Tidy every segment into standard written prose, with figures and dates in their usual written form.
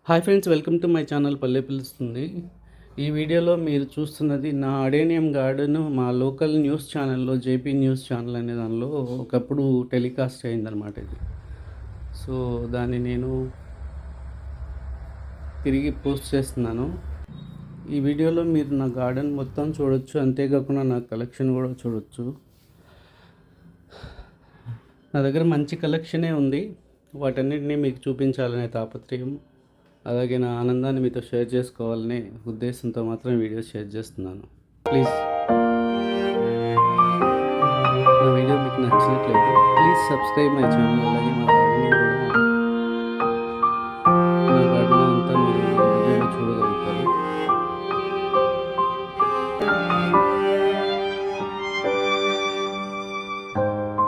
Hi friends, welcome to my channel పల్లె పిలుస్తుంది. ఈ వీడియోలో మీరు చూస్తున్నది నా అడేనియం గార్డెన్ మా లోకల్ న్యూస్ ఛానల్లో జేపీ న్యూస్ ఛానల్ అనే దానిలో ఒకప్పుడు టెలికాస్ట్ అయిందనమాట ఇది. సో దాన్ని నేను తిరిగి పోస్ట్ చేస్తున్నాను. ఈ వీడియోలో మీరు నా గార్డెన్ మొత్తం చూడొచ్చు, అంతేకాకుండా నా కలెక్షన్ కూడా చూడొచ్చు. నా దగ్గర మంచి కలెక్షనే ఉంది, వాటన్నిటినీ మీకు చూపించాలనే తాపత్రయం, అలాగే నా ఆనందాన్ని మీతో షేర్ చేసుకోవాలనే ఉద్దేశంతో మాత్రం వీడియో షేర్ చేస్తున్నాను. ప్లీజ్ నా వీడియో మీకు నచ్చినట్లయితే ప్లీజ్ సబ్స్క్రైబ్ మై ఛానల్. అలాగే మా గార్డెనింగ్ కూడా, నా గార్డెన్ అంతా మీరు వీడియోలో చూడగలుగుతారు.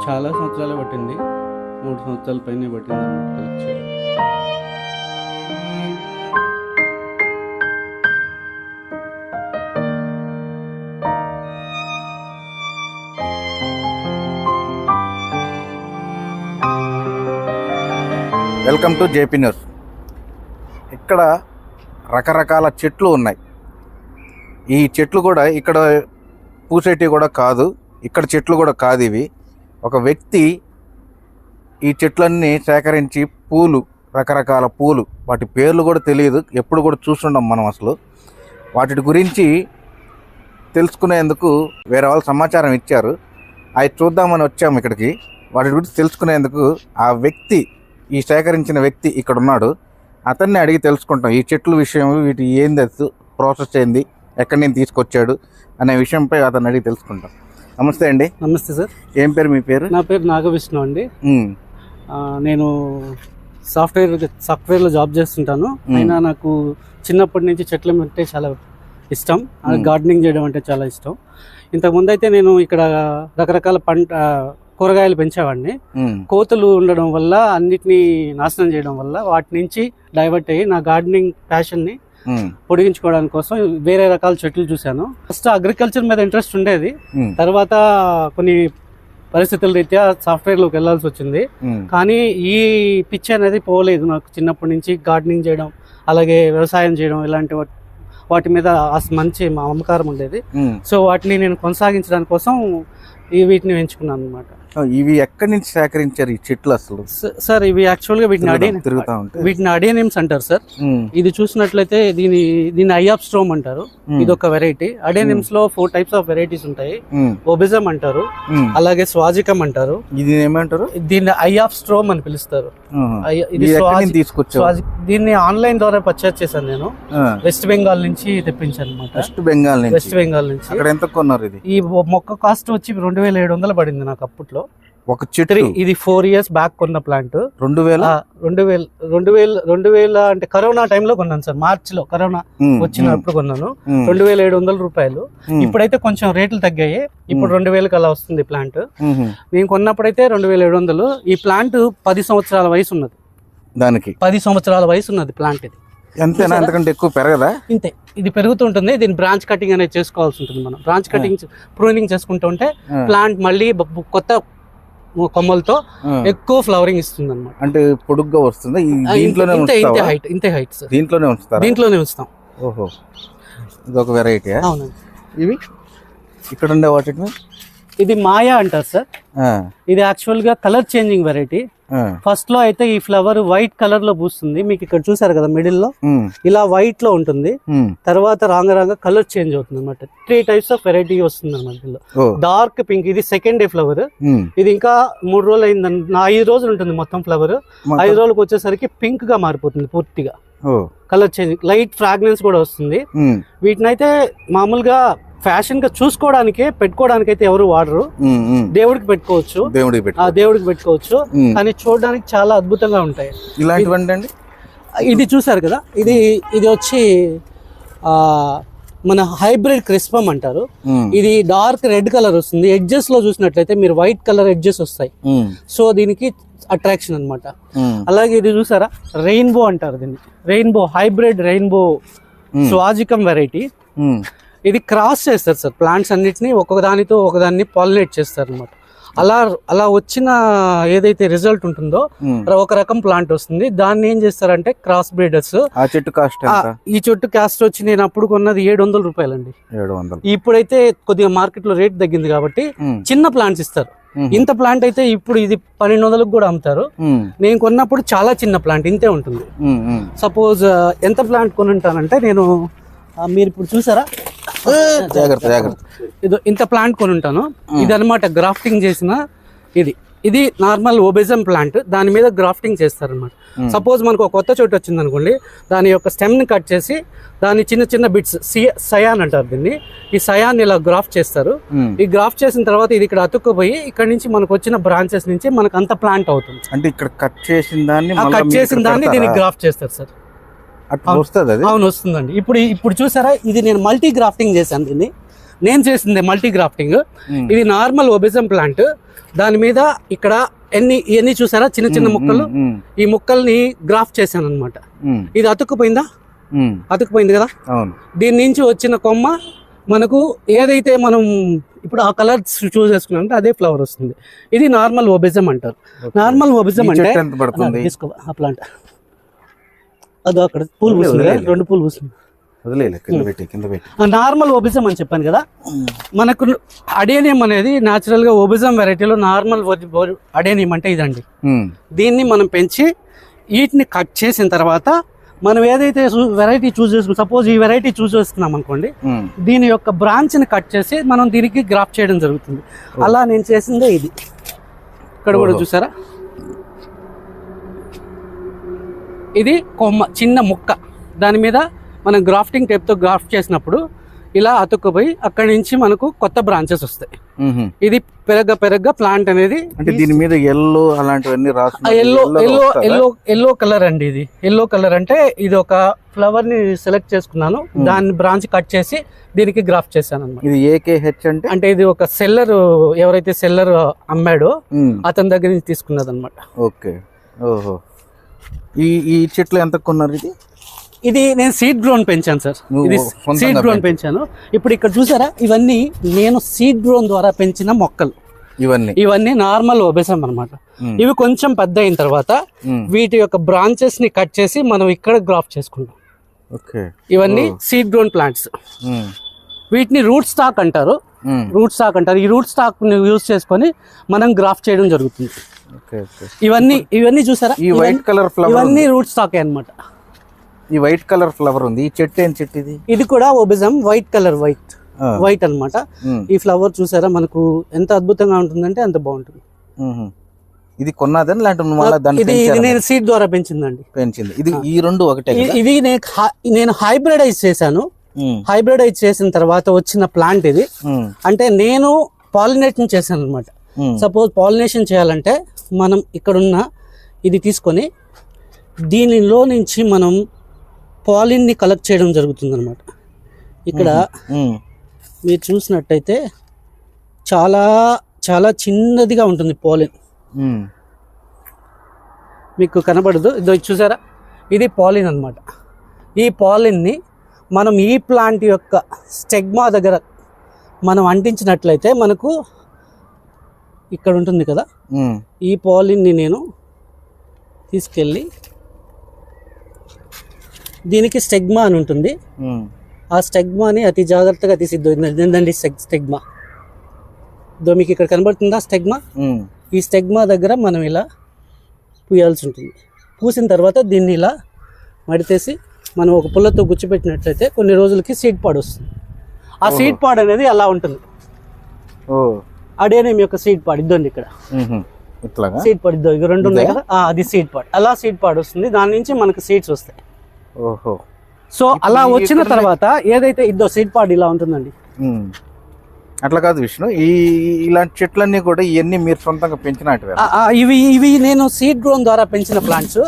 చాలా సంవత్సరాలు పట్టింది, 3 సంవత్సరాల పైనే పట్టింది అన్నమాట కలెక్ట్ చేయడం. Welcome to JP news. ఇక్కడ రకరకాల చెట్లు ఉన్నాయి. ఈ చెట్లు కూడా ఇక్కడ పూసేటివి కూడా కాదు, ఇక్కడ చెట్లు కూడా కాదు. ఇవి ఒక వ్యక్తి ఈ చెట్లన్నీ సేకరించి పూలు, రకరకాల పూలు, వాటి పేర్లు కూడా తెలియదు, ఎప్పుడు కూడా చూస్తుండం మనం. అసలు వాటి గురించి తెలుసుకునేందుకు వేరే వాళ్ళు సమాచారం ఇచ్చారు, అవి చూద్దామని వచ్చాము ఇక్కడికి. వాటి గురించి తెలుసుకునేందుకు ఆ వ్యక్తి, ఈ సేకరించిన వ్యక్తి ఇక్కడ ఉన్నాడు, అతన్ని అడిగి తెలుసుకుంటాం. ఈ చెట్ల విషయం, వీటి ఏంది, ప్రాసెస్ ఏంది, ఎక్కడి నుంచి తీసుకొచ్చాడు అనే విషయంపై అతన్ని అడిగి తెలుసుకుంటాం. నమస్తే అండి. నమస్తే సార్. ఏం పేరు మీ పేరు? నా పేరు నాగవిష్ణు అండి. నేను సాఫ్ట్వేర్లో జాబ్ చేస్తుంటాను. అయినా నాకు చిన్నప్పటి నుంచి చెట్లు అంటే చాలా ఇష్టం, గార్డెనింగ్ చేయడం అంటే చాలా ఇష్టం. ఇంతకుముందు అయితే నేను ఇక్కడ రకరకాల కూరగాయలు పెంచేవాడిని. కోతులు ఉండడం వల్ల, అన్నిటినీ నాశనం చేయడం వల్ల వాటి నుంచి డైవర్ట్ అయ్యి నా గార్డెనింగ్ ప్యాషన్ని పొడిగించుకోవడానికి కోసం వేరే రకాల చెట్లు చూశాను. ఫస్ట్ అగ్రికల్చర్ మీద ఇంట్రెస్ట్ ఉండేది, తర్వాత కొన్ని పరిస్థితుల రీత్యా సాఫ్ట్వేర్లోకి వెళ్ళాల్సి వచ్చింది. కానీ ఈ పిచ్చి అనేది పోలేదు నాకు. చిన్నప్పటి నుంచి గార్డెనింగ్ చేయడం, అలాగే వ్యవసాయం చేయడం, ఇలాంటి వాటి మీద మంచి మమకారం ఉండేది. సో వాటిని నేను కొనసాగించడానికి కోసం వీటిని ఎంచుకున్నాను అనమాట. ఇవి ఎక్కడి నుంచి సేకరించారు ఈ చెట్లు అసలు? సార్ ఇవి యాక్చువల్గా వీటిని అడేనియమ్స్ అంటారు సార్. ఇది చూసినట్లయితే దీన్ని ఐ ఆఫ్ స్ట్రోమ్ అంటారు. ఇది ఒక వెరైటీ. అడేనియమ్స్ లో 4 టైప్స్ ఆఫ్ వెరైటీస్ ఉంటాయి. ఒబిజం అంటారు, అలాగే స్వాజికం అంటారు. ఇది ఏమంటారు? దీన్ని ఐ ఆఫ్ స్ట్రోమ్ అని పిలుస్తారు. దీన్ని ఆన్లైన్ ద్వారా పర్చేస్ చేశాను నేను. వెస్ట్ బెంగాల్ నుంచి తెప్పించాను అనమాట. వెస్ట్ బెంగాల్ నుంచి. ఎంత కొన్నారు? ఇది ఈ మొక్క కాస్ట్ వచ్చి 2700 పడింది నాకు అప్పట్లో. ఒక చెట్టు. ఇది 4 years బ్యాక్ కొన్న ప్లాంట్. 2000 అంటే కరోనా టైంలో కొన్నాను సార్. మార్చ్ లో కరోనా వచ్చినప్పుడు కొన్నాను. 2700 రూపాయలు. ఇప్పుడైతే కొంచెం రేట్లు తగ్గాయి, ఇప్పుడు 2000కి అలా వస్తుంది ప్లాంట్. నేను కొన్నప్పుడైతే 2700. ఈ ప్లాంట్ 10 సంవత్సరాల వయసు ఉన్నది. దానికి 10 సంవత్సరాల వయసు ఉన్నది ప్లాంట్. ఇది ఎంతైనా అంతకంటే ఎక్కువ పెరగదా? ఇంతే, ఇది పెరుగుతుంటుంది. దీని బ్రాంచ్ కటింగ్ అనేది చేసుకోవాల్సి ఉంటుంది. మనం బ్రాంచ్ కటింగ్, ప్రూనింగ్ చేసుకుంటూ ఉంటే ప్లాంట్ మళ్ళీ కొత్త కొమ్మలతో ఎక్కువ ఫ్లవరింగ్ ఇస్తుంది అనమాట. అంటే పొడుగ్గా వస్తుంది. ఇంతే హైట్ సార్. దీంట్లోనే ఉంచుతాం. ఓహో, ఇది ఒక వెరైటీ. అవునండి. ఇవి ఇక్కడ ఉండే వాటిని ఇది మాయా అంటారు సార్. ఇది యాక్చువల్ గా కలర్ చేంజింగ్ వెరైటీ. ఫస్ట్ లో అయితే ఈ ఫ్లవర్ వైట్ కలర్ లో పూస్తుంది. మీకు ఇక్కడ చూసారు కదా, మిడిల్ లో ఇలా వైట్ లో ఉంటుంది. తర్వాత రాంగ కలర్ చేంజ్ అవుతుంది అనమాట. 3 టైప్స్ ఆఫ్ వెరైటీ వస్తుంది అనమాట. డార్క్ పింక్, ఇది సెకండ్ డే ఫ్లవర్. ఇది ఇంకా 3 రోజులు అయింది, 5 రోజులు ఉంటుంది మొత్తం ఫ్లవర్. 5 రోజులకు వచ్చేసరికి పింక్ గా మారిపోతుంది పూర్తిగా. కలర్ చేంజ్, లైట్ ఫ్రాగ్రెన్స్ కూడా వస్తుంది. వీటినైతే మామూలుగా ఫ్యాషన్ గా చూసుకోవడానికి, పెట్టుకోవడానికి అయితే ఎవరు వాడరు. దేవుడికి పెట్టుకోవచ్చు, దేవుడికి పెట్టుకోవచ్చు, కానీ చూడడానికి చాలా అద్భుతంగా ఉంటాయి. ఇలాంటివండి ఇది చూసారు కదా, ఇది వచ్చి మన హైబ్రిడ్ క్రిస్పమ్ అంటారు. ఇది డార్క్ రెడ్ కలర్ వస్తుంది. ఎడ్జెస్ లో చూసినట్లయితే మీరు వైట్ కలర్ ఎడ్జెస్ వస్తాయి. సో దీనికి అట్రాక్షన్ అనమాట. అలాగే ఇది చూసారా, రెయిన్బో అంటారు దీన్ని. రెయిన్బో, హైబ్రిడ్ రెయిన్బో స్వాజికం వెరైటీ. ఇది క్రాస్ చేస్తారు సార్ ప్లాంట్స్ అన్నిటిని, ఒకదానితో ఒకదాన్ని పాలినేట్ చేస్తారు అనమాట. అలా అలా వచ్చిన ఏదైతే రిజల్ట్ ఉంటుందో ఒక రకం ప్లాంట్ వస్తుంది. దాన్ని ఏం చేస్తారంటే క్రాస్ బ్రీడర్స్. ఆ చెట్టు కాస్ట్ ఈ చెట్టు కాస్ట్ వచ్చి నేను అప్పుడు కొన్నది 700 రూపాయలండి. 700. ఇప్పుడైతే కొద్దిగా మార్కెట్ లో రేట్ తగ్గింది కాబట్టి చిన్న ప్లాంట్స్ ఇస్తారు. ఇంత ప్లాంట్ అయితే ఇప్పుడు ఇది 1200కు కూడా అమ్ముతారు. నేను కొన్నప్పుడు చాలా చిన్న ప్లాంట్ ఇంతే ఉంటుంది. సపోజ్ ఎంత ప్లాంట్ కొని ఉంటానంటే నేను మీరు ఇప్పుడు చూసారా, ఇది ఇంత ప్లాంట్ కొని ఉంటాను. ఇది అనమాట గ్రాఫ్టింగ్ చేసిన ఇది నార్మల్ ఓబెజం ప్లాంట్. దాని మీద గ్రాఫ్టింగ్ చేస్తారు అనమాట. సపోజ్ మనకు ఒక కొత్త చోటు వచ్చింది అనుకోండి, దాని యొక్క స్టెమ్ ని కట్ చేసి దాని చిన్న చిన్న బిట్స్ సయాన్ అంటారు దీన్ని. ఈ సయాన్ ఇలా గ్రాఫ్ట్ చేస్తారు. ఈ గ్రాఫ్ట్ చేసిన తర్వాత ఇది ఇక్కడ అతుక్కుపోయి ఇక్కడ నుంచి మనకు వచ్చిన బ్రాంచెస్ నుంచి మనకు అంత ప్లాంట్ అవుతుంది. అంటే ఇక్కడ కట్ చేసిన దాన్ని దీన్ని గ్రాఫ్ట్ చేస్తారు సార్. అవును, వస్తుందండి. ఇప్పుడు చూసారా, ఇది నేను మల్టీ గ్రాఫ్టింగ్ చేశాను. దీన్ని నేను చేసింది మల్టీ గ్రాఫ్టింగ్. ఇది నార్మల్ ఓబెజం ప్లాంట్. దాని మీద ఇక్కడ ఎన్ని చూసారా చిన్న చిన్న ముక్కలు, ఈ ముక్కల్ని గ్రాఫ్ట్ చేశాను అనమాట. ఇది అతుక్కుపోయింది కదా. దీని నుంచి వచ్చిన కొమ్మ మనకు ఏదైతే మనం ఇప్పుడు ఆ కలర్ చూస్ చేసుకున్నాం అంటే అదే ఫ్లవర్ వస్తుంది. ఇది నార్మల్ ఓబెజం అంటారు. నార్మల్ ఓబెజం అంటే తీసుకో ఆ ప్లాంట్, అదో అక్కడ పూలు పూస్తుంది, 2 పూలు పూస్తుంది. నార్మల్ ఓబిజం అని చెప్పాను కదా. మనకు అడేనియం అనేది న్యాచురల్ గా ఓబిజం వెరైటీలో నార్మల్ అడేనియం అంటే ఇదండి. దీన్ని మనం పెంచి వీటిని కట్ చేసిన తర్వాత మనం ఏదైతే వెరైటీ చూస్ చేసుకున్నాం, సపోజ్ ఈ వెరైటీ చూస్ చేసుకున్నాం అనుకోండి, దీని యొక్క బ్రాంచ్ ని కట్ చేసి మనం దీనికి గ్రాఫ్ట్ చేయడం జరుగుతుంది. అలా నేను చేసిందే ఇది. ఇక్కడ కూడా చూసారా, ఇది కొమ్మ చిన్న ముక్క. దాని మీద మనం గ్రాఫ్టింగ్ టేప్ తో గ్రాఫ్ట్ చేసినప్పుడు ఇలా అతుక్కుపోయి అక్కడి నుంచి మనకు కొత్త బ్రాంచెస్ వస్తాయి. ఇది పెరగ ప్లాంట్ అనేది. అంటే దీని మీద ఎల్లో అలాంటివన్నీ ఎల్లో కలర్ అండి. ఇది ఎల్లో కలర్ అంటే ఇది ఒక ఫ్లవర్ ని సెలెక్ట్ చేసుకున్నాను, దాన్ని బ్రాంచ్ కట్ చేసి దీనికి గ్రాఫ్ట్ చేశాను అనమాట. ఇది AKH అంటే ఇది ఒక సెల్లర్, ఎవరైతే సెల్లర్ అమ్మాడో అతని దగ్గర నుంచి తీసుకున్నది అనమాట. ఓకే. ఓహో, ఈ చెట్లు ఎంత కొన్నారు? ఇది నేను సీడ్ గ్రోన్ పెంచాను సార్. ఇది సీడ్ గ్రోన్ పెంచాను. ఇప్పుడు ఇక్కడ చూసారా, ఇవన్నీ నేను సీడ్ గ్రోన్ ద్వారా పెంచిన మొక్కలు. ఇవన్నీ నార్మల్ ఓబెజం అన్నమాట. ఇవి కొంచెం పెద్ద అయిన తర్వాత వీటి యొక్క బ్రాంచెస్ ని కట్ చేసి మనం ఇక్కడ గ్రాఫ్ట్ చేసుకుంటాం. ఇవన్నీ సీడ్ గ్రోన్ ప్లాంట్స్. వీటిని రూట్ స్టాక్ అంటారు. ఈ రూట్ స్టాక్ ని యూజ్ చేసుకొని మనం గ్రాఫ్ట్ చేయడం జరుగుతుంది. ఇవన్నీ చూసారా, ఈ వైట్ కలర్ ఫ్లవర్, ఇవన్నీ రూట్ స్టాక్ అన్నమాట. ఈ వైట్ కలర్ ఫ్లవర్ ఉంది. ఈ చెట్టు ఏం చెట్టు ఇది? ఇది కూడా ఓబెజం వైట్ కలర్, వైట్ అన్నమాట. ఈ ఫ్లవర్ చూసారా మనకు ఎంత అద్భుతంగా ఉంటుందంటే అంత బాగుంటుంది. ఇది కొన్నదని ఇది నేను సీడ్ ద్వారా పెంచింది. ఇది ఈ రెండు ఒకటే. ఇది నేను హైబ్రిడైజ్ చేశాను. హైబ్రిడైజ్ చేసిన తర్వాత వచ్చిన ప్లాంట్ ఇది. అంటే నేను పాలినేషన్ చేశాను అనమాట. సపోజ్ పాలినేషన్ చేయాలంటే మనం ఇక్కడున్న ఇది తీసుకొని దీనిలో నుంచి మనం పాలిన్ ని కలెక్ట్ చేయడం జరుగుతుంది అనమాట. ఇక్కడ మీరు చూసినట్టయితే చాలా చాలా చిన్నదిగా ఉంటుంది పాలిన్, మీకు కనబడదు. ఇదో చూసారా, ఇది పాలిన్ అనమాట. ఈ పాలిన్ ని మనం ఈ ప్లాంట్ యొక్క స్టెగ్మా దగ్గర మనం అంటించినట్లయితే మనకు ఇక్కడ ఉంటుంది కదా. ఈ పాలిన్ ని నేను తీసుకెళ్ళి దీనికి స్టెగ్మా అని ఉంటుంది. ఆ స్టెగ్మాని అతి జాగ్రత్తగా తీసిద్దండి. స్టెగ్మా మీకు ఇక్కడ కనబడుతుందా స్టెగ్మా? ఈ స్టెగ్మా దగ్గర మనం ఇలా పూయాల్సి ఉంటుంది. పూసిన తర్వాత దీన్ని ఇలా మడితేసి మనం ఒక పుల్లతో గుచ్చిపెట్టినట్లయితే కొన్ని రోజులకి సీడ్ పాడ్ వస్తుంది. ఆ సీడ్ పాడ్ అనేది అలా ఉంటుంది. అడేనియం యొక్క సీడ్ పాడ్ ఇద్దండి ఇక్కడ. సీడ్ పాడ్ ఇద్దో, ఇక 2 ఉన్నాయి కదా, అది సీడ్ పాడ్. అలా సీడ్ పాడ్ వస్తుంది, దాని నుంచి మనకు సీడ్స్ వస్తాయి. సో అలా వచ్చిన తర్వాత ఏదైతే ఇద్దో సీడ్ పాడ్ ఇలా ఉంటుందండి. అట్లా కాదు విష్ణు, ఇలాంటి చెట్లన్నీ కూడా ఇవన్నీ మీరు సొంతంగా పెంచినట్టు? ఇవి నేను సీడ్ గ్రోన్ ద్వారా పెంచిన ప్లాంట్స్.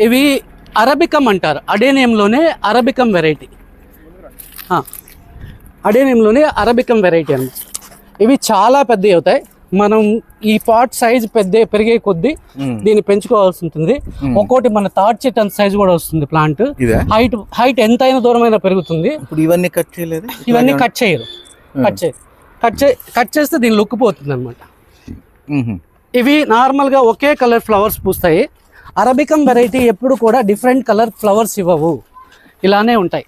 ఇవి అరబికం అంటారు. అడేనియంలోనే అరబికం వెరైటీ. అడేనియంలోనే అరబికం వెరైటీ అన్నమాట. ఇవి చాలా పెద్దవి అవుతాయి. మనం ఈ పాట్ సైజ్ పెరిగే కొద్దీ దీన్ని పెంచుకోవాల్సి ఉంటుంది. ఒక్కోటి మన తాటి చెట్టు అంత సైజ్ కూడా వస్తుంది ప్లాంట్. హైట్ ఎంత అయినా దూరమైనా పెరుగుతుంది. ఇవన్నీ కట్ చేయలేదు, ఇవన్నీ కట్ చేయరు. కట్ చేస్తే దీని లుక్ పోతుంది అనమాట. ఇవి నార్మల్గా ఒకే కలర్ ఫ్లవర్స్ పూస్తాయి. అరబికం వెరైటీ ఎప్పుడు కూడా డిఫరెంట్ కలర్ ఫ్లవర్స్ ఇవ్వవు, ఇలానే ఉంటాయి,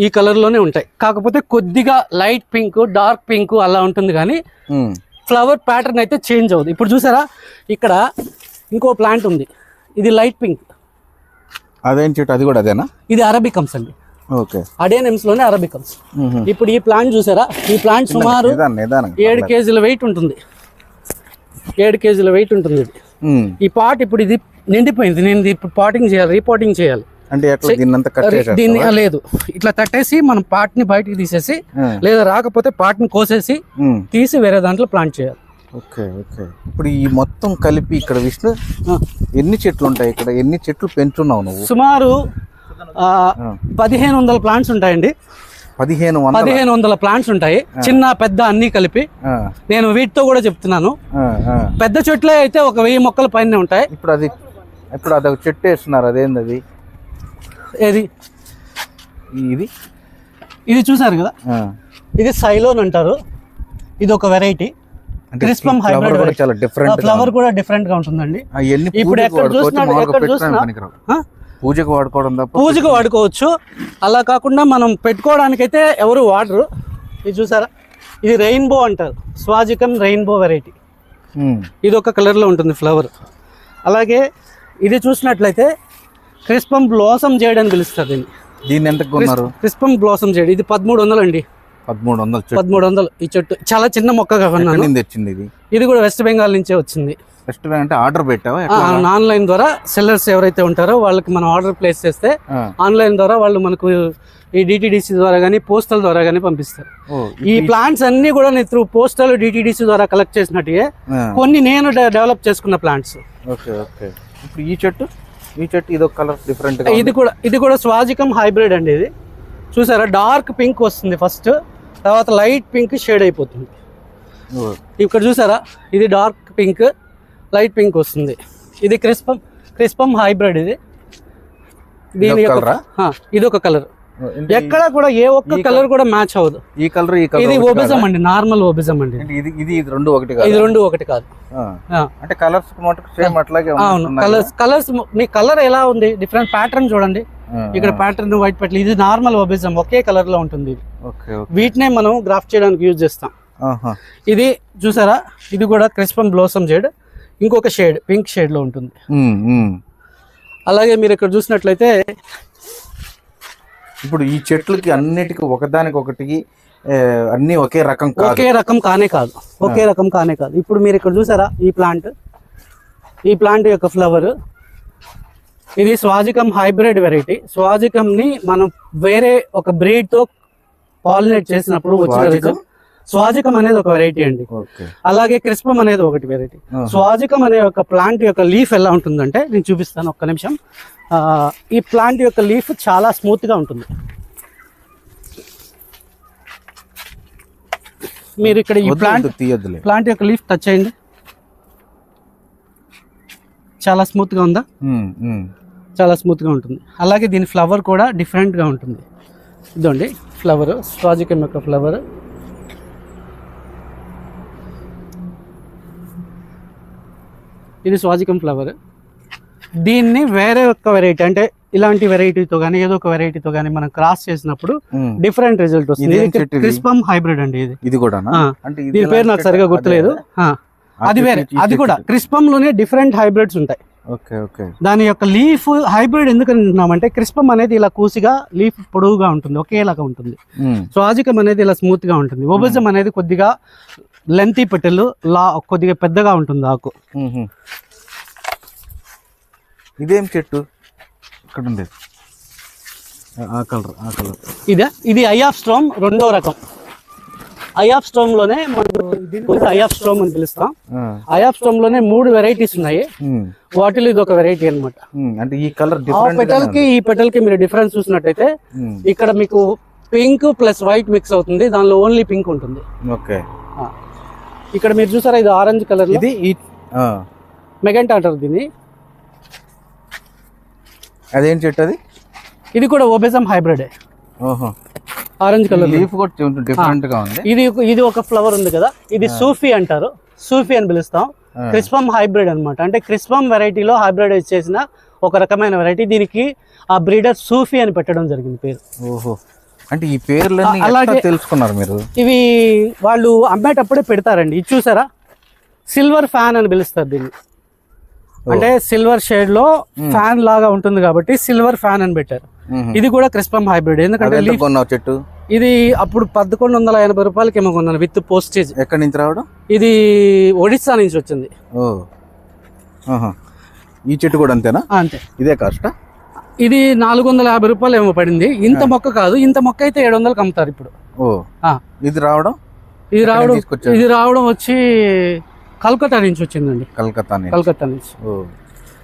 ఈ కలర్లోనే ఉంటాయి. కాకపోతే కొద్దిగా లైట్ పింక్, డార్క్ పింక్ అలా ఉంటుంది, కానీ ఫ్లవర్ ప్యాటర్న్ అయితే చేంజ్ అవ్వదు. ఇప్పుడు చూసారా, ఇక్కడ ఇంకో ప్లాంట్ ఉంది, ఇది లైట్ పింక్. అదేం చెట్టు? అది కూడా అదేనా? ఇది అరబికమ్స్ అండి. ఓకే, అడేనమ్స్ లోనే అరబికమ్స్. ఇప్పుడు ఈ ప్లాంట్ చూసారా, ఈ ప్లాంట్ సుమారు 7 కేజీల వెయిట్ ఉంటుంది. 7 కేజీల వెయిట్ ఉంటుంది ఇది. ఈ పాట్ ఇప్పుడు ఇది నిండిపోయింది, నేను ఇప్పుడు పాటింగ్ చేయాలి, రీపాటింగ్ చేయాలి. అంటే దీన్ని లేదు, ఇట్లా తట్టేసి మనం పాట్ ని బయటికి తీసేసి, లేదా రాకపోతే పాట్ ని కోసేసి తీసి వేరే దాంట్లో ప్లాంట్ చేయాలి. Okay okay. ఇప్పుడు ఈ మొత్తం కలిపి ఇక్కడ విష్ణు ఎన్ని చెట్లు ఉంటాయి? ఇక్కడ ఎన్ని చెట్లు పెంచున్నావు నువ్వు? సుమారు 1500 ప్లాంట్స్ ఉంటాయండి. 1500 ప్లాంట్స్ ఉంటాయి, చిన్న పెద్ద అన్ని కలిపి. నేను వీటితో కూడా చెప్తున్నాను, పెద్ద చెట్లే అయితే ఒక 1000 మొక్కల పైన ఉంటాయి. ఇప్పుడు అది చెట్టు వేస్తున్నారు, అదేంది అది? ఏది? ఇది చూసారు కదా, ఇది సైలోన్ అంటారు. ఇది ఒక వెరైటీ, క్రిస్పమ్ హైబ్రిడ్. చాలా డిఫరెంట్, ఫ్లవర్ కూడా డిఫరెంట్ గా ఉంటుందండి. ఇప్పుడు ఎక్కడ చూసినా పూజకు వాడుకోవడం తప్ప, పూజకు వాడుకోవచ్చు, అలా కాకుండా మనం పెట్టుకోవడానికి అయితే ఎవరు వాడరు. ఇది చూసారా, ఇది రెయిన్బో అంటారు, స్వాజికం రెయిన్బో వెరైటీ. ఇది ఒక కలర్ లో ఉంటుంది ఫ్లవర్. అలాగే ఇది చూసినట్లయితే క్రిస్పమ్ బ్లాసమ్ జేడ్ అని పిలుస్తారు దీన్ని ఎంత కొన్నారు? క్రిస్పమ్ బ్లాసమ్ జేడ్ ఇది 1300 అండి. 1300 ఈ చెట్టు. చాలా చిన్న మొక్కగా కొన్నాను. ఇది కూడా వెస్ట్ బెంగాల్ నుంచే వచ్చింది. వెస్ట్ బెంగాల్ అంటే ఆర్డర్ పెట్టావా? ఆన్లైన్ ద్వారా సెల్లర్స్ ఎవరైతే ఉంటారో వాళ్ళకి మనం ఆర్డర్ ప్లేస్ చేస్తే ఆన్లైన్ ద్వారా వాళ్ళు మనకు ఈ డిటిడిసి ద్వారా కానీ పోస్టల్ ద్వారా కానీ పంపిస్తారు. ఈ ప్లాంట్స్ అన్ని కూడా నేను త్రూ పోస్టల్ డిటిడిసి ద్వారా కలెక్ట్ చేసినట్టుగా కొన్ని నేను డెవలప్ చేసుకున్న ప్లాంట్స్. Okay okay. ఇప్పుడు ఈ చెట్టు ఇది ఒక కలర్ డిఫరెంట్. ఇది కూడా స్వాజికం హైబ్రిడ్ అండి. ఇది చూసారా, డార్క్ పింక్ వస్తుంది ఫస్ట్, తర్వాత లైట్ పింక్ షేడ్ అయిపోతుంది. ఇక్కడ చూసారా, ఇది డార్క్ పింక్, లైట్ పింక్ వస్తుంది. ఇది క్రిస్పమ్ హైబ్రిడ్. ఇది ఒక కలర్. ఎక్కడ కూడా ఏ ఒక్క కలర్ కూడా మ్యాచ్ అవ్వదు. ఇది ఓబిజం అండి, నార్మల్ ఓబిజం అండి. ఇది రెండు ఒకటి కాదు. అంటే కలర్స్ సేమ్ అట్లాగే. అవును, కలర్స్ మీ కలర్ ఎలా ఉంది, డిఫరెంట్ ప్యాటర్న్ చూడండి. ఇక్కడ ప్యాటర్న్ వైట్ పెట్ల, ఇది నార్మల్ ఓబిజం, ఒకే కలర్ లో ఉంటుంది. వీటినే మనం గ్రాఫ్ట్ చేయడానికి యూజ్ చేస్తాం. ఇది చూసారా, ఇది కూడా క్రిస్పమ్ బ్లాసమ్ జేడ్, ఇంకొక షేడ్ పింక్ షేడ్ లో ఉంటుంది. అలాగే మీరు ఇక్కడ చూసినట్లయితే ఇప్పుడు ఈ చెట్లకి అన్నిటికీ ఒకదానికొకటి అన్ని ఒకే రకం కానే కాదు. ఇప్పుడు మీరు ఇక్కడ చూసారా, ఈ ప్లాంట్ యొక్క ఫ్లవర్, ఇది స్వాజికం హైబ్రిడ్ వెరైటీ. స్వాజికం ని మనం వేరే ఒక బ్రీడ్ తో పాలినేట్ చేసినప్పుడు వచ్చిన స్వాజికం అనేది ఒక వెరైటీ అండి. అలాగే క్రిస్పమ్ అనేది ఒకటి వెరైటీ. స్వాజికం అనే ఒక ప్లాంట్ యొక్క లీఫ్ ఎలా ఉంటుందంటే, నేను చూపిస్తాను ఒక్క నిమిషం. ఈ ప్లాంట్ యొక్క లీఫ్ చాలా స్మూత్ గా ఉంటుంది. మీరు ఇక్కడ ఈ ప్లాంట్ యొక్క లీఫ్ టచ్ చేయండి, చాలా స్మూత్ గా ఉందా? చాలా స్మూత్ గా ఉంటుంది. అలాగే దీని ఫ్లవర్ కూడా డిఫరెంట్ గా ఉంటుంది. ఇదండి ఫ్లవర్, స్వాజికం యొక్క ఫ్లవర్. ఇది స్వాజికం ఫ్లవర్. దీన్ని వేరే ఒక వెరైటీ, అంటే ఇలాంటి వెరైటీతో కానీ ఏదో ఒక వెరైటీతో కానీ మనం క్రాస్ చేసినప్పుడు డిఫరెంట్ రిజల్ట్ వస్తుంది. క్రిస్పమ్ హైబ్రిడ్ అండి. ఇది కూడా, దీని పేరు నాకు సరిగా గుర్తులేదు. అది వేరే, అది కూడా క్రిస్పమ్ లోనే డిఫరెంట్ హైబ్రిడ్స్ ఉంటాయి. దాని యొక్క లీఫ్ హైబ్రిడ్ ఎందుకు అంటున్నామంటే, క్రిస్పమ్ అనేది ఇలా కూసిగా లీఫ్ పొడవుగా ఉంటుంది, ఒకేలాగా ఉంటుంది. స్వాజికం అనేది ఇలా స్మూత్ గా ఉంటుంది. ఓబిజం అనేది కొద్దిగా లెంతీ పెటల్, కొద్దిగా పెద్దగా ఉంటుంది ఆకు. ఇదేం చెట్టు ఇక్కడ ఉంది? ఇది ఐ ఆఫ్ స్ట్రోమ్ రెండో రకం. ఐ ఆఫ్ స్ట్రోమ్ లోనే ఐ ఆఫ్ స్ట్రోమ్ అని పిలుస్తాం. ఐ ఆఫ్ స్ట్రోమ్ లోనే 3 వెరైటీస్ ఉన్నాయి. వాటిలో ఇది ఒక వెరైటీ అనమాట. అంటే ఈ కలర్ ఈ పెటల్ కి మీరు డిఫరెన్స్ చూసినట్టయితే, ఇక్కడ మీకు పింక్ ప్లస్ వైట్ మిక్స్ అవుతుంది, దానిలో ఓన్లీ పింక్ ఉంటుంది. ఇక్కడ మీరు చూసారా, ఇది ఆరెంజ్ కలర్. ఇది మెగంటా అంటారు దీన్ని. అదేం చెట్టు అది? ఇది కూడా ఓబిజం హైబ్రిడ్. ఆరెంజ్ కలర్ లీఫ్ కూడా డిఫరెంట్ గా ఉంది. ఇది ఒక ఫ్లవర్ ఉంది కదా, ఇది సూఫీ అంటారు, సూఫీ అని పిలుస్తాం. క్రిస్పమ్ హైబ్రిడ్ అన్నమాట, అంటే క్రిస్పమ్ వెరైటీలో హైబ్రిడైజ్ చేసిన ఒక రకమైన వెరైటీ. దీనికి ఆ బ్రీడర్ సూఫీ అని పెట్టడం జరిగింది పేరు. ఓహో, అంటే ఈ పేర్లన్నీ అలాగే తెలుసుకున్నారు మీరు? ఇవి వాళ్ళు అమ్మేటప్పుడే పెడతారండి. ఇది చూసారా, సిల్వర్ ఫ్యాన్ అని పిలుస్తారు దీన్ని. అంటే సిల్వర్ షేడ్ లో ఫ్యాన్ లాగా ఉంటుంది కాబట్టి సిల్వర్ ఫ్యాన్ అని పెట్టారు. ఇది కూడా క్రిస్పమ్ హైబ్రిడ్. ఎందుకంటే చెట్టు ఇది అప్పుడు 1180 రూపాయలకి ఏమో కొన్నాను విత్ పోస్టేజ్. ఎక్కడి నుంచి రావడం? ఇది ఒడిస్సా నుంచి వచ్చింది. ఈ చెట్టు కూడా అంతేనా? అంతే. ఇదే కాస్ట్? ఇది 450 రూపాయలు ఏమో పడింది. ఇంత మొక్క కాదు, ఇంత మొక్క అయితే 700కి అమ్ముతారు ఇప్పుడు. ఇది రావడం వచ్చి కలకత్తా నుంచి వచ్చిందండి. కలకత్తా నుంచి.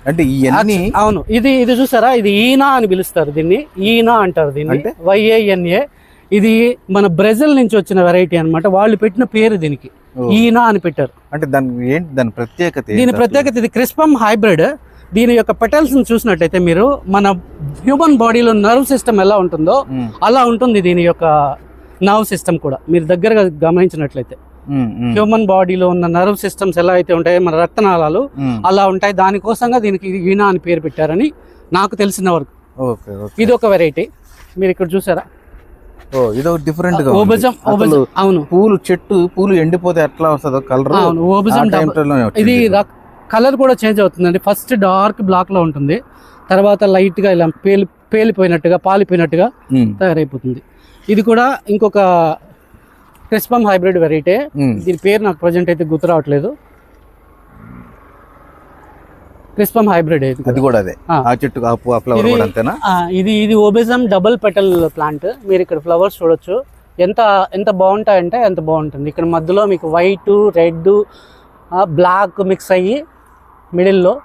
అంటే ఇవన్నీ అవును. ఇది చూసారా, ఇది ఈనా అని పిలుస్తారు దీన్ని. ఈనా అంటారు దీన్ని, YANA. ఇది మన బ్రెజిల్ నుంచి వచ్చిన వెరైటీ అన్నమాట. వాళ్ళు పెట్టిన పేరు దీనికి ఈనా అని పెట్టారు. అంటే దాని ప్రత్యేకత? దీని ప్రత్యేకత ఇది క్రిస్పమ్ హైబ్రిడ్. దీని యొక్క పెటల్స్ చూసినట్టయితే మీరు మన హ్యూమన్ బాడీలో నర్వ్ సిస్టమ్ ఎలా ఉంటుందో అలా ఉంటుంది దీని యొక్క నర్వ్ సిస్టమ్ కూడా. మీరు దగ్గరగా గమనించినట్లయితే హ్యూమన్ బాడీలో ఉన్న నర్వ్ సిస్టమ్స్ ఎలా అయితే ఉంటాయో, మన రక్తనాళాలు అలా ఉంటాయి. దానికోసంగా దీనికి ఈనా అని పేరు పెట్టారని నాకు తెలిసిన వరకు. ఇది ఒక వెరైటీ. మీరు ఇక్కడ చూసారా, ఇది డిఫరెంట్ గా అవును. పూలు ఎండిపోతే ఎట్లా వస్తుందో కలర్. అవును, ఓబిజం. ఇది కలర్ కూడా చేంజ్ అవుతుందండి. ఫస్ట్ డార్క్ బ్లాక్ లో ఉంటుంది, తర్వాత లైట్ గా ఇలా పేలిపోయినట్టుగా పాలిపోయినట్టుగా తయారైపోతుంది. ఇది కూడా ఇంకొక క్రిస్పమ్ హైబ్రిడ్ వెరైటీ. దీని పేరు నాకు ప్రజెంట్ అయితే గుర్తు రావట్లేదు. క్రిస్పమ్ హైబ్రిడ్ అది కూడా అదే. ఆ చెట్టు ఫ్లవర్ కూడా అంతేనా? ఇది ఓబిజం డబుల్ పెటల్ ప్లాంట్. మీరు ఇక్కడ ఫ్లవర్స్ చూడొచ్చు, ఎంత బాగుంటాయంటే ఎంత బాగుంటుంది. ఇక్కడ మధ్యలో మీకు వైట్, రెడ్, బ్లాక్ మిక్స్ అయ్యి మిడిల్లో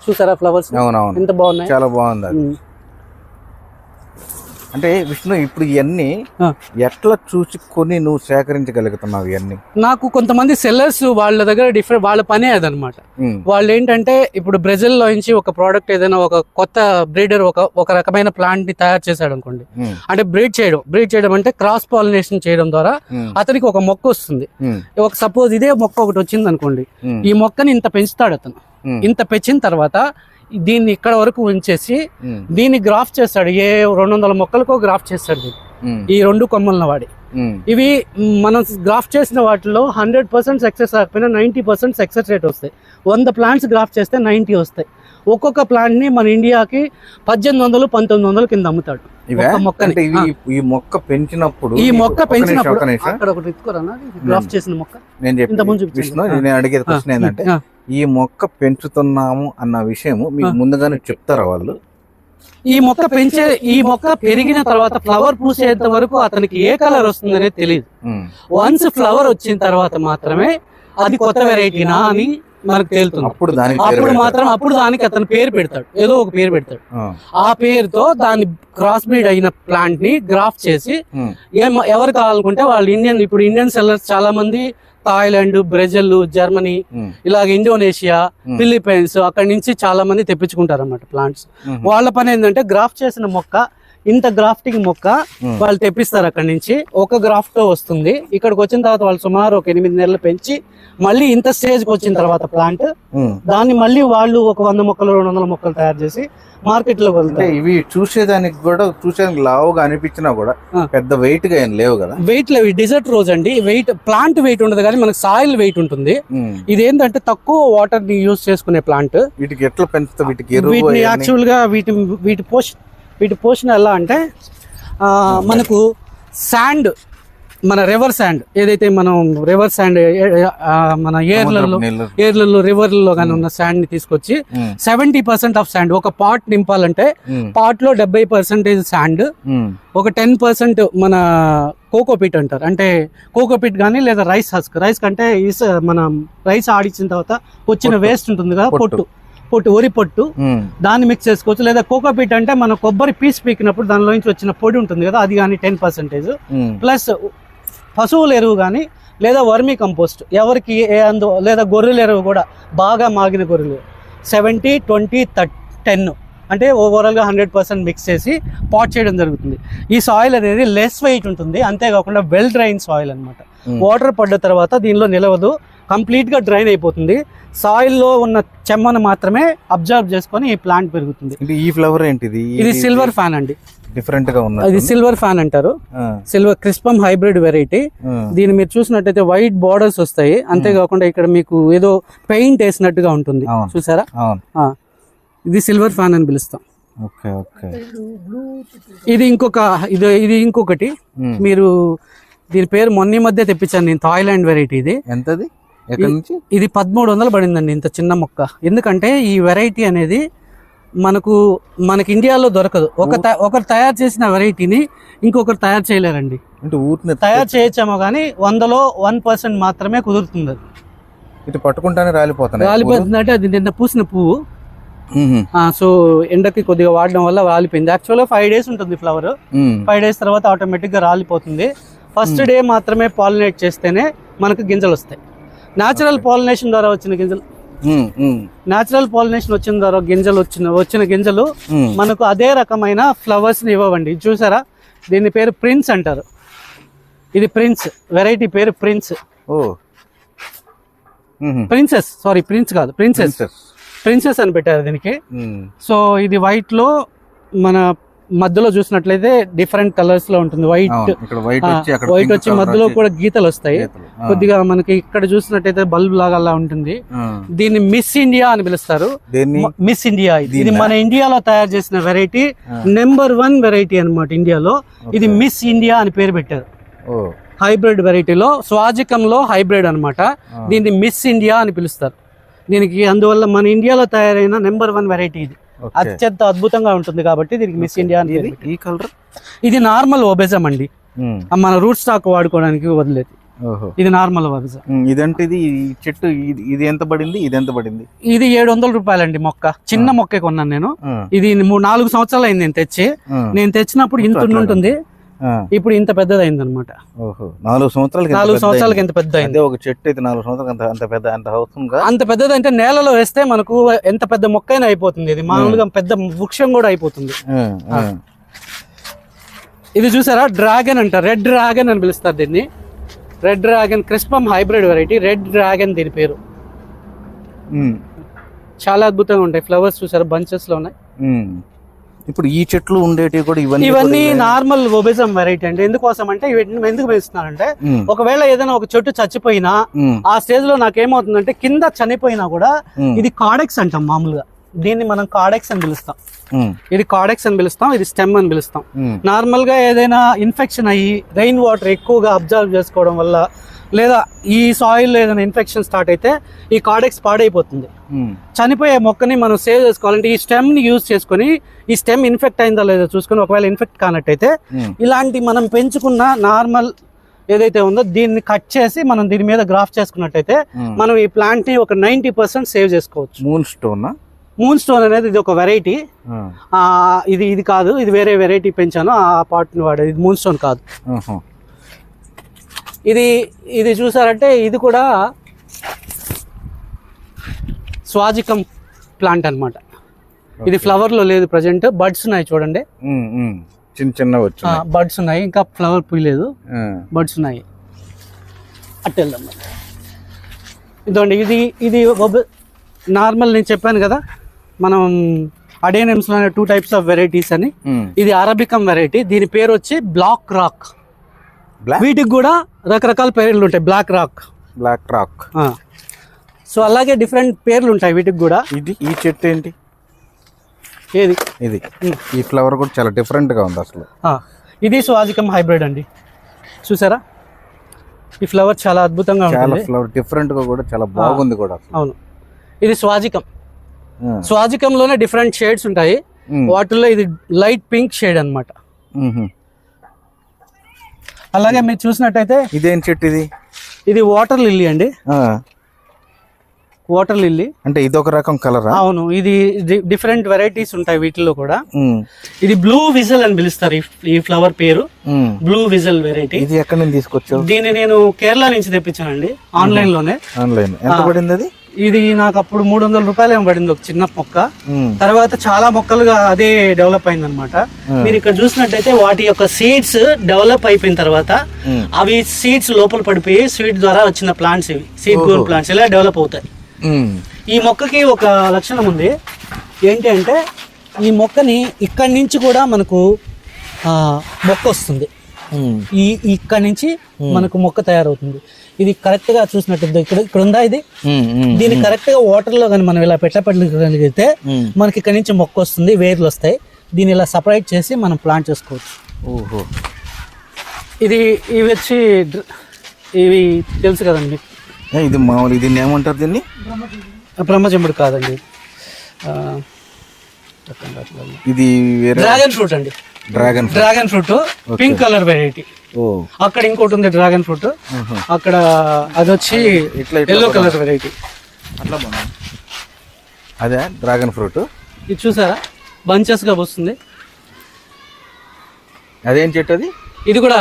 చూసారా ఫ్లవర్స్ ఎంత బాగున్నాయి? చాలా బాగుంది. అంటే విష్ణు, ఇప్పుడు ఇవన్నీ ఎట్లా చూసి కొని నువ్వు సేకరించగలుగుతున్నావు? ఇవన్నీ నాకు కొంతమంది సెల్లర్స్ వాళ్ళ దగ్గర డిఫరెంట్, వాళ్ళ పనే అదనమాట. వాళ్ళు ఏంటంటే ఇప్పుడు బ్రెజిల్ లో నుంచి ఒక ప్రోడక్ట్ ఏదైనా ఒక కొత్త బ్రీడర్ ఒక రకమైన ప్లాంట్ ని తయారు చేశాడు అనుకోండి. అంటే బ్రీడ్ చేయడం అంటే క్రాస్ పాలినేషన్ చేయడం ద్వారా అతనికి ఒక మొక్క వస్తుంది. ఒక సపోజ్ ఇదే మొక్క ఒకటి వచ్చింది అనుకోండి, ఈ మొక్కని ఇంత పెంచుతాడు అతను. ఇంత పెంచిన తర్వాత దీన్ని ఇక్కడ వరకు ఉంచేసి దీన్ని గ్రాఫ్ చేస్తాడు. 200 మొక్కలకో గ్రాఫ్ చేస్తాడు ఈ 2 కొమ్మలను వాడి. ఇవి మనం గ్రాఫ్ చేసిన వాటిలో 100% సక్సెస్ రాకపోయినా 90% సక్సెస్ రేట్ వస్తాయి. 100 ప్లాంట్స్ గ్రాఫ్ చేస్తే 90 వస్తాయి. ఒక్కొక్క ప్లాంట్ ని మన ఇండియాకి 1800-1900 కింద అమ్ముతాడు. ఈ మొక్క పెంచినప్పుడు అక్కడ ఒకటి గ్రాఫ్ చేసిన మొక్క నేను అడిగేది క్వశ్చన్ ఏంటంటే, ఈ మొక్క పెంచుతున్నాము అన్న విషయం మీకు ముందుగానే చెప్తారా వాళ్ళు? ఈ మొక్క పెరిగిన తర్వాత ఫ్లవర్ పూసేంత వరకు అతనికి ఏ కలర్ వస్తుందనే తెలియదు. వన్స్ ఫ్లవర్ వచ్చిన తర్వాత మాత్రమే అది కొత్త వెరైటీనా అని మనకు తేలుతుంది. అప్పుడు దానికి అతను పేరు పెడతాడు, ఏదో ఒక పేరు పెడతాడు. ఆ పేరుతో దాన్ని క్రాస్ బ్రీడ్ అయిన ప్లాంట్ ని గ్రాఫ్ చేసి ఎవరు కావాలనుకుంటే వాళ్ళు ఇప్పుడు ఇండియన్ సెల్లర్స్ చాలా మంది థాయిలాండ్, బ్రెజిల్, జర్మనీ, ఇలాగ ఇండోనేషియా, ఫిలిప్పైన్స్ అక్కడి నుంచి చాలా మంది తెప్పించుకుంటారు అన్నమాట ప్లాంట్స్. వాళ్ళ పని ఏంటంటే గ్రాఫ్ట్ చేసిన మొక్క, ఇంత గ్రాఫ్టింగ్ మొక్క వాళ్ళు తెప్పిస్తారు అక్కడి నుంచి. ఒక గ్రాఫ్ట్ వస్తుంది. ఇక్కడికి వచ్చిన తర్వాత వాళ్ళు సుమారు ఒక 8 నెలలు పెంచి మళ్ళీ ఇంత స్టేజ్కి వచ్చిన తర్వాత ప్లాంట్ దాన్ని మళ్ళీ వాళ్ళు ఒక 100 మొక్కలు 200 మొక్కలు తయారు చేసి మార్కెట్ లో వెళ్తాయి. ఇవి చూసేదానికి లావుగా అనిపించినా కూడా పెద్ద వెయిట్ గా ఏం లేవు కదా? వెయిట్ లేవు. డిజర్ట్ రోజ్ అండి, వెయిట్ ప్లాంట్ వెయిట్ ఉండదు కానీ మనకి సాయిల్ వెయిట్ ఉంటుంది. ఇది ఏంటంటే తక్కువ వాటర్ ని యూజ్ చేసుకునే ప్లాంట్. వీటికి ఎట్లా పెంచుతా? వీటిని యాక్చువల్ గా వీటి పోషణ ఎలా అంటే మనకు శాండ్, మన రివర్ శాండ్ ఏదైతే మనం రివర్ శాండ్ మన ఏర్లలో రివర్లలో కానీ ఉన్న శాండ్ ని తీసుకొచ్చి 70% ఆఫ్ శాండ్ ఒక పాట్ నింపాలంటే పాట్ లో 70% శాండ్, ఒక 10% మన కోకోపీట్ అంటారు. అంటే కోకోపీట్ కానీ లేదా రైస్ హస్క్. రైస్ కంటే మనం రైస్ ఆడించిన తర్వాత వచ్చిన వేస్ట్ ఉంటుంది కదా, వరి పొట్టు, దాన్ని మిక్స్ చేసుకోవచ్చు. లేదా కోకోపీట్ అంటే మన కొబ్బరి పీస్ పీకినప్పుడు దానిలోంచి వచ్చిన పొడి ఉంటుంది కదా, అది కానీ 10%. ప్లస్ పశువుల ఎరువు కానీ లేదా వర్మీ కంపోస్ట్ ఎవరికి లేదా గొర్రెల ఎరువు కూడా బాగా మాగిన గొర్రెలు 70-20-10 అంటే ఓవరాల్గా 100% మిక్స్ చేసి పాట్ చేయడం జరుగుతుంది. ఈ సాయిల్ అనేది లెస్ వెయిట్ ఉంటుంది, అంతేకాకుండా వెల్ డ్రైన్ సాయిల్ అనమాట. వాటర్ పడ్డ తర్వాత దీనిలో నిలవదు, కంప్లీట్గా డ్రైన్ అయిపోతుంది. సాయిల్లో ఉన్న చెమ్మను మాత్రమే అబ్జర్వ్ చేసుకొని ఈ ప్లాంట్ పెరుగుతుంది. ఈ ఫ్లవర్ ఏంటిది? ఇది సిల్వర్ ఫ్యాన్ అండి, డిఫరెంట్ గా ఉంది. ఇది సిల్వర్ ఫ్యాన్ అంటారు, సిల్వర్ క్రిస్పమ్ హైబ్రిడ్ వెరైటీ. దీన్ని మీరు చూసినట్టయితే వైట్ బార్డర్స్ వస్తాయి, అంతేకాకుండా ఇక్కడ మీకు ఏదో పెయింట్ వేసినట్టుగా ఉంటుంది, చూసారా? ఇది సిల్వర్ ఫ్యాన్ అని పిలుస్తాం. ఇది ఇంకొకటి మీరు దీని పేరు మొన్న మధ్య తెప్పించాను నేను, థాయిలాండ్ వెరైటీ. ఇది ఎంతది? ఇది 1300 పడిందండి, ఇంత చిన్న మొక్క. ఎందుకంటే ఈ వెరైటీ అనేది మనకి ఇండియాలో దొరకదు. ఒకరు తయారు చేసిన వెరైటీని ఇంకొకరు తయారు చేయలేరండి. తయారు చేయొచ్చేమో కానీ 100లో 1% మాత్రమే కుదురుతుంది. అది ఇటు పట్టుకుంటానే రాలిపోతుంది. అంటే అది నిన్న పూసిన పువ్వు, సో ఎండకి కొద్దిగా వాడడం వల్ల రాలిపోయింది. యాక్చువల్గా 5 days ఉంటుంది ఫ్లవర్, 5 days తర్వాత ఆటోమేటిక్ గా రాలిపోతుంది. ఫస్ట్ డే మాత్రమే పాలినేట్ చేస్తేనే మనకు గింజలు వస్తాయి. న్యాచురల్ పాలినేషన్ ద్వారా వచ్చిన గింజలు, న్యాచురల్ పాలినేషన్ వచ్చిన ద్వారా వచ్చిన గింజలు మనకు అదే రకమైన ఫ్లవర్స్ ని ఇవ్వండి. చూసారా, దీని పేరు ప్రిన్స్ అంటారు. ఇది ప్రిన్స్ వెరైటీ పేరు ప్రిన్స్. ప్రిన్సెస్, సారీ ప్రిన్స్ కాదు, ప్రిన్సెస్ అని పెట్టారు దీనికి. సో ఇది వైట్ లో మన మధ్యలో చూసినట్లయితే డిఫరెంట్ కలర్స్ లో ఉంటుంది. వైట్ వచ్చి మధ్యలో కూడా గీతలు వస్తాయి. కొద్దిగా మనకి ఇక్కడ చూసినట్టయితే బల్బ్ లాగా అలా ఉంటుంది. దీన్ని మిస్ ఇండియా అని పిలుస్తారు. మిస్ ఇండియా ఇది మన ఇండియాలో తయారు చేసిన వెరైటీ, నెంబర్ 1 వెరైటీ అన్నమాట ఇండియాలో. ఇది మిస్ ఇండియా అని పేరు పెట్టారు. హైబ్రిడ్ వెరైటీలో స్వాజికంలో హైబ్రిడ్ అన్నమాట. దీన్ని మిస్ ఇండియా అని పిలుస్తారు దీనికి. అందువల్ల మన ఇండియాలో తయారైన నెంబర్ 1 వెరైటీ ఇది. అత్యంత అద్భుతంగా ఉంటుంది కాబట్టి దీనికి మిస్ ఇండియా అని. ఈ కలర్ ఇది నార్మల్ ఒబెజం అండి, మన రూట్ స్టాక్ వాడుకోవడానికి వదిలేదు. ఇది నార్మల్ ఒబెజం. ఇదంటే ఇది చెట్టు ఇది ఎంత పడింది? ఇది ఎంత పడింది? ఇది 700 రూపాయలండి మొక్క. చిన్న మొక్కే కొన్నాను నేను. ఇది 4 సంవత్సరాలు అయింది నేను తెచ్చి. నేను తెచ్చినప్పుడు ఇంత ఉంటుంది, ఇప్పుడు ఇంత పెద్దది అయింది అనమాట. 4 సంవత్సరాలకి ఎంత పెద్ద అయింది ఒక చెట్టు. అయితే 4 సంవత్సరాలు అంత పెద్ద అంత పెద్దది అంటే నేలలో వేస్తే మనకు ఎంత పెద్ద మొక్క అయినా అయిపోతుంది. ఇది మామూలుగా పెద్ద వృక్షం కూడా అయిపోతుంది. ఇది చూసారా, డ్రాగన్ అంటారు, రెడ్ డ్రాగన్ అని పిలుస్తారు దీన్ని. రెడ్ డ్రాగన్ క్రిస్పమ్ హైబ్రిడ్ వెరైటీ, రెడ్ డ్రాగన్ దీని పేరు. చాలా అద్భుతంగా ఉంటాయి ఫ్లవర్స్, చూసారా బంచెస్ లో ఉన్నాయి. ఇప్పుడు ఈ చెట్లు ఉండేటివి కూడా ఇవన్నీ నార్మల్ ఒబెజం వెరైటీ అండి. ఎందుకోసం అంటే ఎందుకు పెంచుతున్నారంటే, ఒకవేళ ఏదైనా ఒక చెట్టు చచ్చిపోయినా ఆ స్టేజ్ లో నాకేమవుతుందంటే కింద చనిపోయినా కూడా ఇది కార్డెక్స్ అంటాం మామూలుగా. దీన్ని మనం కార్డెక్స్ అని పిలుస్తాం. ఇది కార్డెక్స్ అని పిలుస్తాం, ఇది స్టెమ్ అని పిలుస్తాం. నార్మల్ గా ఏదైనా ఇన్ఫెక్షన్ అయ్యి రెయిన్ వాటర్ ఎక్కువగా అబ్జర్వ్ చేసుకోవడం వల్ల, లేదా ఈ సాయిల్ లో ఏదైనా ఇన్ఫెక్షన్ స్టార్ట్ అయితే ఈ కార్డెక్స్ పాడైపోతుంది. చనిపోయే మొక్కని మనం సేవ్ చేసుకోవాలంటే ఈ స్టెమ్ ని యూజ్ చేసుకుని, ఈ స్టెమ్ ఇన్ఫెక్ట్ అయిందా లేదా చూసుకొని, ఒకవేళ ఇన్ఫెక్ట్ కానట్టయితే ఇలాంటి మనం పెంచుకున్న నార్మల్ ఏదైతే ఉందో దీన్ని కట్ చేసి మనం దీని మీద గ్రాఫ్ట్ చేసుకున్నట్టయితే మనం ఈ ప్లాంట్ ని ఒక 90% సేవ్ చేసుకోవచ్చు. మూన్ స్టోన్ అనేది ఇది ఒక వెరైటీ. ఇది కాదు, ఇది వేరే వెరైటీ పెంచాను, ఆ పార్ట్ ని వాడేది. ఇది మూన్ స్టోన్ కాదు. ఇది చూసారంటే ఇది కూడా స్వాజికం ప్లాంట్ అన్నమాట. ఇది ఫ్లవర్ లో లేదు ప్రజెంట్, బడ్స్ ఉన్నాయి చూడండి, చిన్న బడ్స్ ఉన్నాయి, ఇంకా ఫ్లవర్ పూయలేదు, బడ్స్ ఉన్నాయి. అట్టెళ్దాం. ఇదండి, ఇది నార్మల్ నేను చెప్పాను కదా మనం అడేనియమ్స్ లోనే 2 types ఆఫ్ వెరైటీస్ అని. ఇది అరబికం వెరైటీ, దీని పేరు వచ్చి బ్లాక్ రాక్. వీటికి కూడా రకరకాల పేర్లు ఉంటాయి. Black rock. సో అలాగే డిఫరెంట్ పేర్లు ఉంటాయి వీటికి కూడా. ఈ చెట్టు ఏంటి? ఇది ఈ ఫ్లవర్ కూడా చాలా డిఫరెంట్ గా ఉంది అసలు. ఇది స్వాజికం హైబ్రిడ్ అండి. చూసారా, ఈ ఫ్లవర్ చాలా అద్భుతంగా ఉంటుంది. ఫ్లవర్ డిఫరెంట్ గా కూడా చాలా బాగుంది కూడా. అవును, ఇది స్వాజికం. స్వాజికంలోనే డిఫరెంట్ షేడ్స్ ఉంటాయి. వాటిల్లో ఇది లైట్ పింక్ షేడ్ అన్నమాట. అలాగే మీరు చూసినట్టయితే ఇదేం చెట్టు? ఇది వాటర్ లిల్లీ అండి. వాటర్ లిల్లీ అంటే ఇది ఒక రకం కలర్. అవును, ఇది డిఫరెంట్ వెరైటీస్ ఉంటాయి వీటిలో కూడా. ఇది బ్లూ విజల్ అని పిలుస్తారు ఈ ఫ్లవర్ పేరు, బ్లూ విజల్ వెరైటీ. ఇది ఎక్కడి నుంచి తీసుకొచ్చావు? దీన్ని నేను కేరళ నుంచి తెప్పించానండి, ఆన్లైన్ లోనే. ఎంత పడింది అది? ఇది నాకు అప్పుడు 300 రూపాయలు ఏమో పడింది ఒక చిన్న మొక్క. ఉమ్, తర్వాత చాలా మొక్కలుగా అదే డెవలప్ అయింది అనమాట. మీరు ఇక్కడ చూసినట్టయితే వాటి యొక్క సీడ్స్ డెవలప్ అయిపోయిన తర్వాత అవి సీడ్స్ లోపల పడిపోయి సీడ్ ద్వారా వచ్చిన ప్లాంట్స్ ఇవి సీడ్ గ్రోన్ ప్లాంట్స్ ఇలా డెవలప్ అవుతాయి. ఉమ్, ఈ మొక్కకి ఒక లక్షణం ఉంది. ఏంటి అంటే ఈ మొక్కని ఇక్కడి నుంచి కూడా మనకు మొక్క వస్తుంది. ఇక్కడి నుంచి మనకు మొక్క తయారవుతుంది. ఇది కరెక్ట్ గా చూసినట్టు ఇక్కడ ఉందా ఇది, దీన్ని కరెక్ట్ గా వాటర్ లో కానీ మనం ఇలా పెట్టగలిగితే మనకి ఇక్కడ నుంచి మొక్క వస్తుంది, వేర్లు వస్తాయి. దీన్ని ఇలా సపరేట్ చేసి మనం ప్లాంట్ చేసుకోవచ్చు. ఓహో, ఇవి వచ్చి ఇవి తెలుసు కదండి, ఇది మామూలు దీన్ని ఏమంటారు? దీన్ని బ్రహ్మజముడు కాదండి, ఇది డ్రాగన్ ఫ్రూట్ అండి. Dragon fruit pink colour variety. అక్కడ ఇంకోటి ఉంది డ్రాగన్ ఫ్రూట్, అక్కడ అది వచ్చి ఎల్లో కలర్ వెరైటీ. అట్లా అదే డ్రాగన్ ఫ్రూట్. ఇది చూసారా బంచెస్ గా వస్తుంది. అదేం చెట్టు అది? ఇది కూడా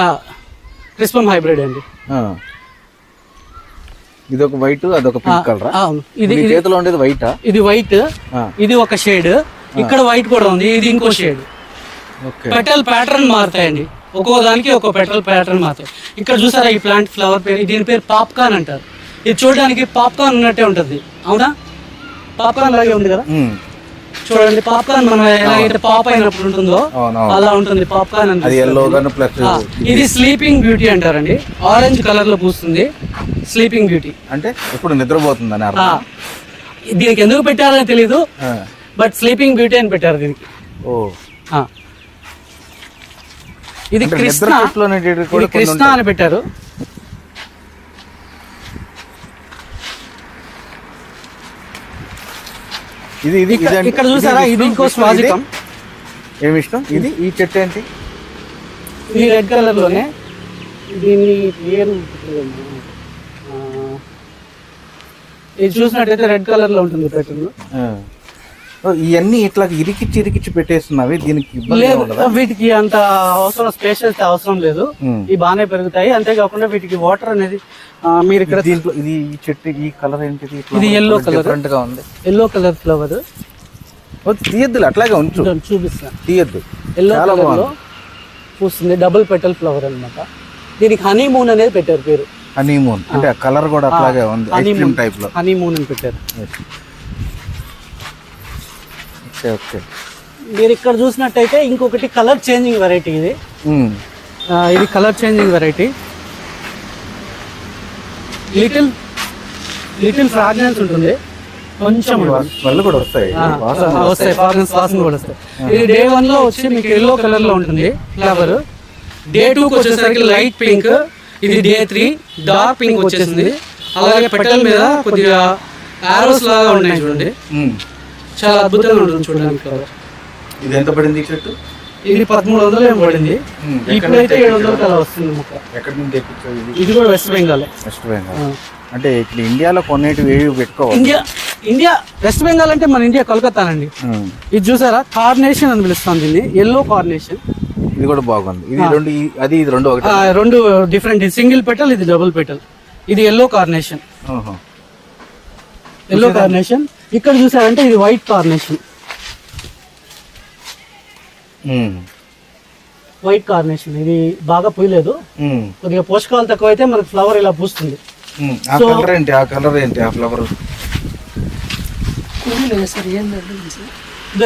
క్రిస్పమ్ హైబ్రిడ్ అండి. ఇది ఒక వైట్, అదొక పింక్ కలర్. ఇది చేతిలో ఉండేది వైట్. ఇది వైట్, ఇది ఒక షేడ్. ఇక్కడ వైట్ కూడా ఉంది, ఇది ఇంకో షేడ్. పెటల్ ప్యాటర్న్ మారుతాయండి, ఒక్కో దానికి ఒక్కో పెటల్ ప్యాటర్న్ మారుతాయి. ఇక్కడ చూసారా ఈ ప్లాంట్ ఫ్లవర్ పేరు, దీని పేరు పాప్కార్న్ అంటారు. ఇది చూడడానికి పాప్కార్న్ ఉన్నట్టే ఉంటుంది, అవునా? పాప్కార్న్ లాగే ఉంది కదా, చూడండి. పాప్కార్న్ మనం ఎలాగైతే పాప్ అయినప్పుడు ఉంటుందో అలా ఉంటుంది పాప్కార్న్ అంటే. ఇది స్లీపింగ్ బ్యూటీ అంటారండి. ఆరెంజ్ కలర్ లో పూస్తుంది స్లీపింగ్ బ్యూటీ. అంటే ఇప్పుడు నిద్రపోతుందని అర్థం. దీనికి ఎందుకు పెట్టారని తెలీదు, బట్ స్లీపింగ్ బ్యూటీ అని పెట్టారు దీనికి. ఇది కృష్ణ అని పెట్టారు. ఇది ఇక్కడ చూసారా, ఇది ఇంకో స్వాజికం. ఏమి ఇష్టం ఇది? ఈ చెట్టు ఏంటి? ఇది రెడ్ కలర్ లోనే, దీన్ని పేరు ఇది చూసినట్టయితే రెడ్ కలర్ లో ఉంటుంది పెట్టు. ఇవన్నీ ఇట్లా ఇరికిచ్చి పెట్టేస్తున్నవి. దీనికి వీటికి అంత అవసరం, స్పేషల్ అవసరం లేదు. ఇవి బాగానే పెరుగుతాయి. అంతేకాకుండా వీటికి వాటర్ అనేది మీరు ఇక్కడ దీంట్లో ఇది ఈ చెట్టు ఈ కలర్ ఏంటిది? ఇది ఎల్లో కలర్, డిఫరెంట్ గా ఉంది. Yellow colour flower. తీయద్దు, అట్లాగే ఉంచు, చూపిస్తాను. తీయద్దు. ఎల్లో కలర్ లో పూస్తుంది, డబుల్ పెటల్ ఫ్లవర్ అన్నమాట. దీనికి హనీమూన్ అనేది పెట్టారు పేరు. హనీమూన్ అంటే కలర్ కూడా అట్లాగే ఉంది, ఐస్ క్రీమ్ టైప్ లో హనీమూన్ అని పెట్టారు. ఓకే, మీరు ఇక్కడ చూసినట్టయితే ఇంకొకటి కలర్ చేంజింగ్ వెరైటీ. ఇది ఇది colour changing variety. Little fragrance ఉంటుంది, కొంచెం స్మెల్ కూడా వస్తాయి, ఫ్రాగ్రెన్స్ వాసన కూడా వస్తాయి. ఇది డే 1 లో వచ్చి మీకు ఎల్లో కలర్ లో ఉంటుంది ఫ్లవర్. డే 2 కి వచ్చేసరికి లైట్ పింక్. ఇది డే 3 డార్క్ పింక్ వచ్చేసింది. అలాగే పెటల్ మీద కొద్దిగా ఆరోస్ లాగా ఉన్నాయి చూడండి, చాలా అద్భుతంగా ఉంటుంది చూడడానికి. ఇది ఎంత పడింది ఈ చెట్టు? ఇది 1300 ఏం పడింది. ఇప్పుడైతే 700 అలా వస్తుంది మొక్క. ఎక్కడి నుంచి తెప్పించావు? ఇది కూడా వెస్ట్ బెంగాల్. వెస్ట్ బెంగాల్ అంటే ఇక్కడ ఇండియాలో కొన్నిటివి ఏవి పెట్టుకోవాలి. ఇండియా వెస్ట్ బెంగాల్ అంటే మన ఇండియా కోల్కతానండి. ఇది చూసారా కార్నేషన్ అని పిలుస్తాం దీన్ని, ఎల్లో కార్నేషన్. ఇది కూడా బాగుంది. ఇది రెండు, అది ఇది రెండు ఒకటి, రెండు డిఫరెంట్. ఇది సింగిల్ పెటల్, ఇది డబుల్ పెటల్. ఇది ఎల్లో కార్నేషన్. Yellow carnation. ఇక్కడ చూసారంటే ఇది వైట్ కార్నేషన్. వైట్ కార్నేషన్ ఇది బాగా పూయలేదు, కొద్దిగా పోషకాలు తక్కువైతే మనకి ఫ్లవర్ ఇలా పూస్తుంది. ఆ కలర్ ఏంటి ఆ ఫ్లవర్?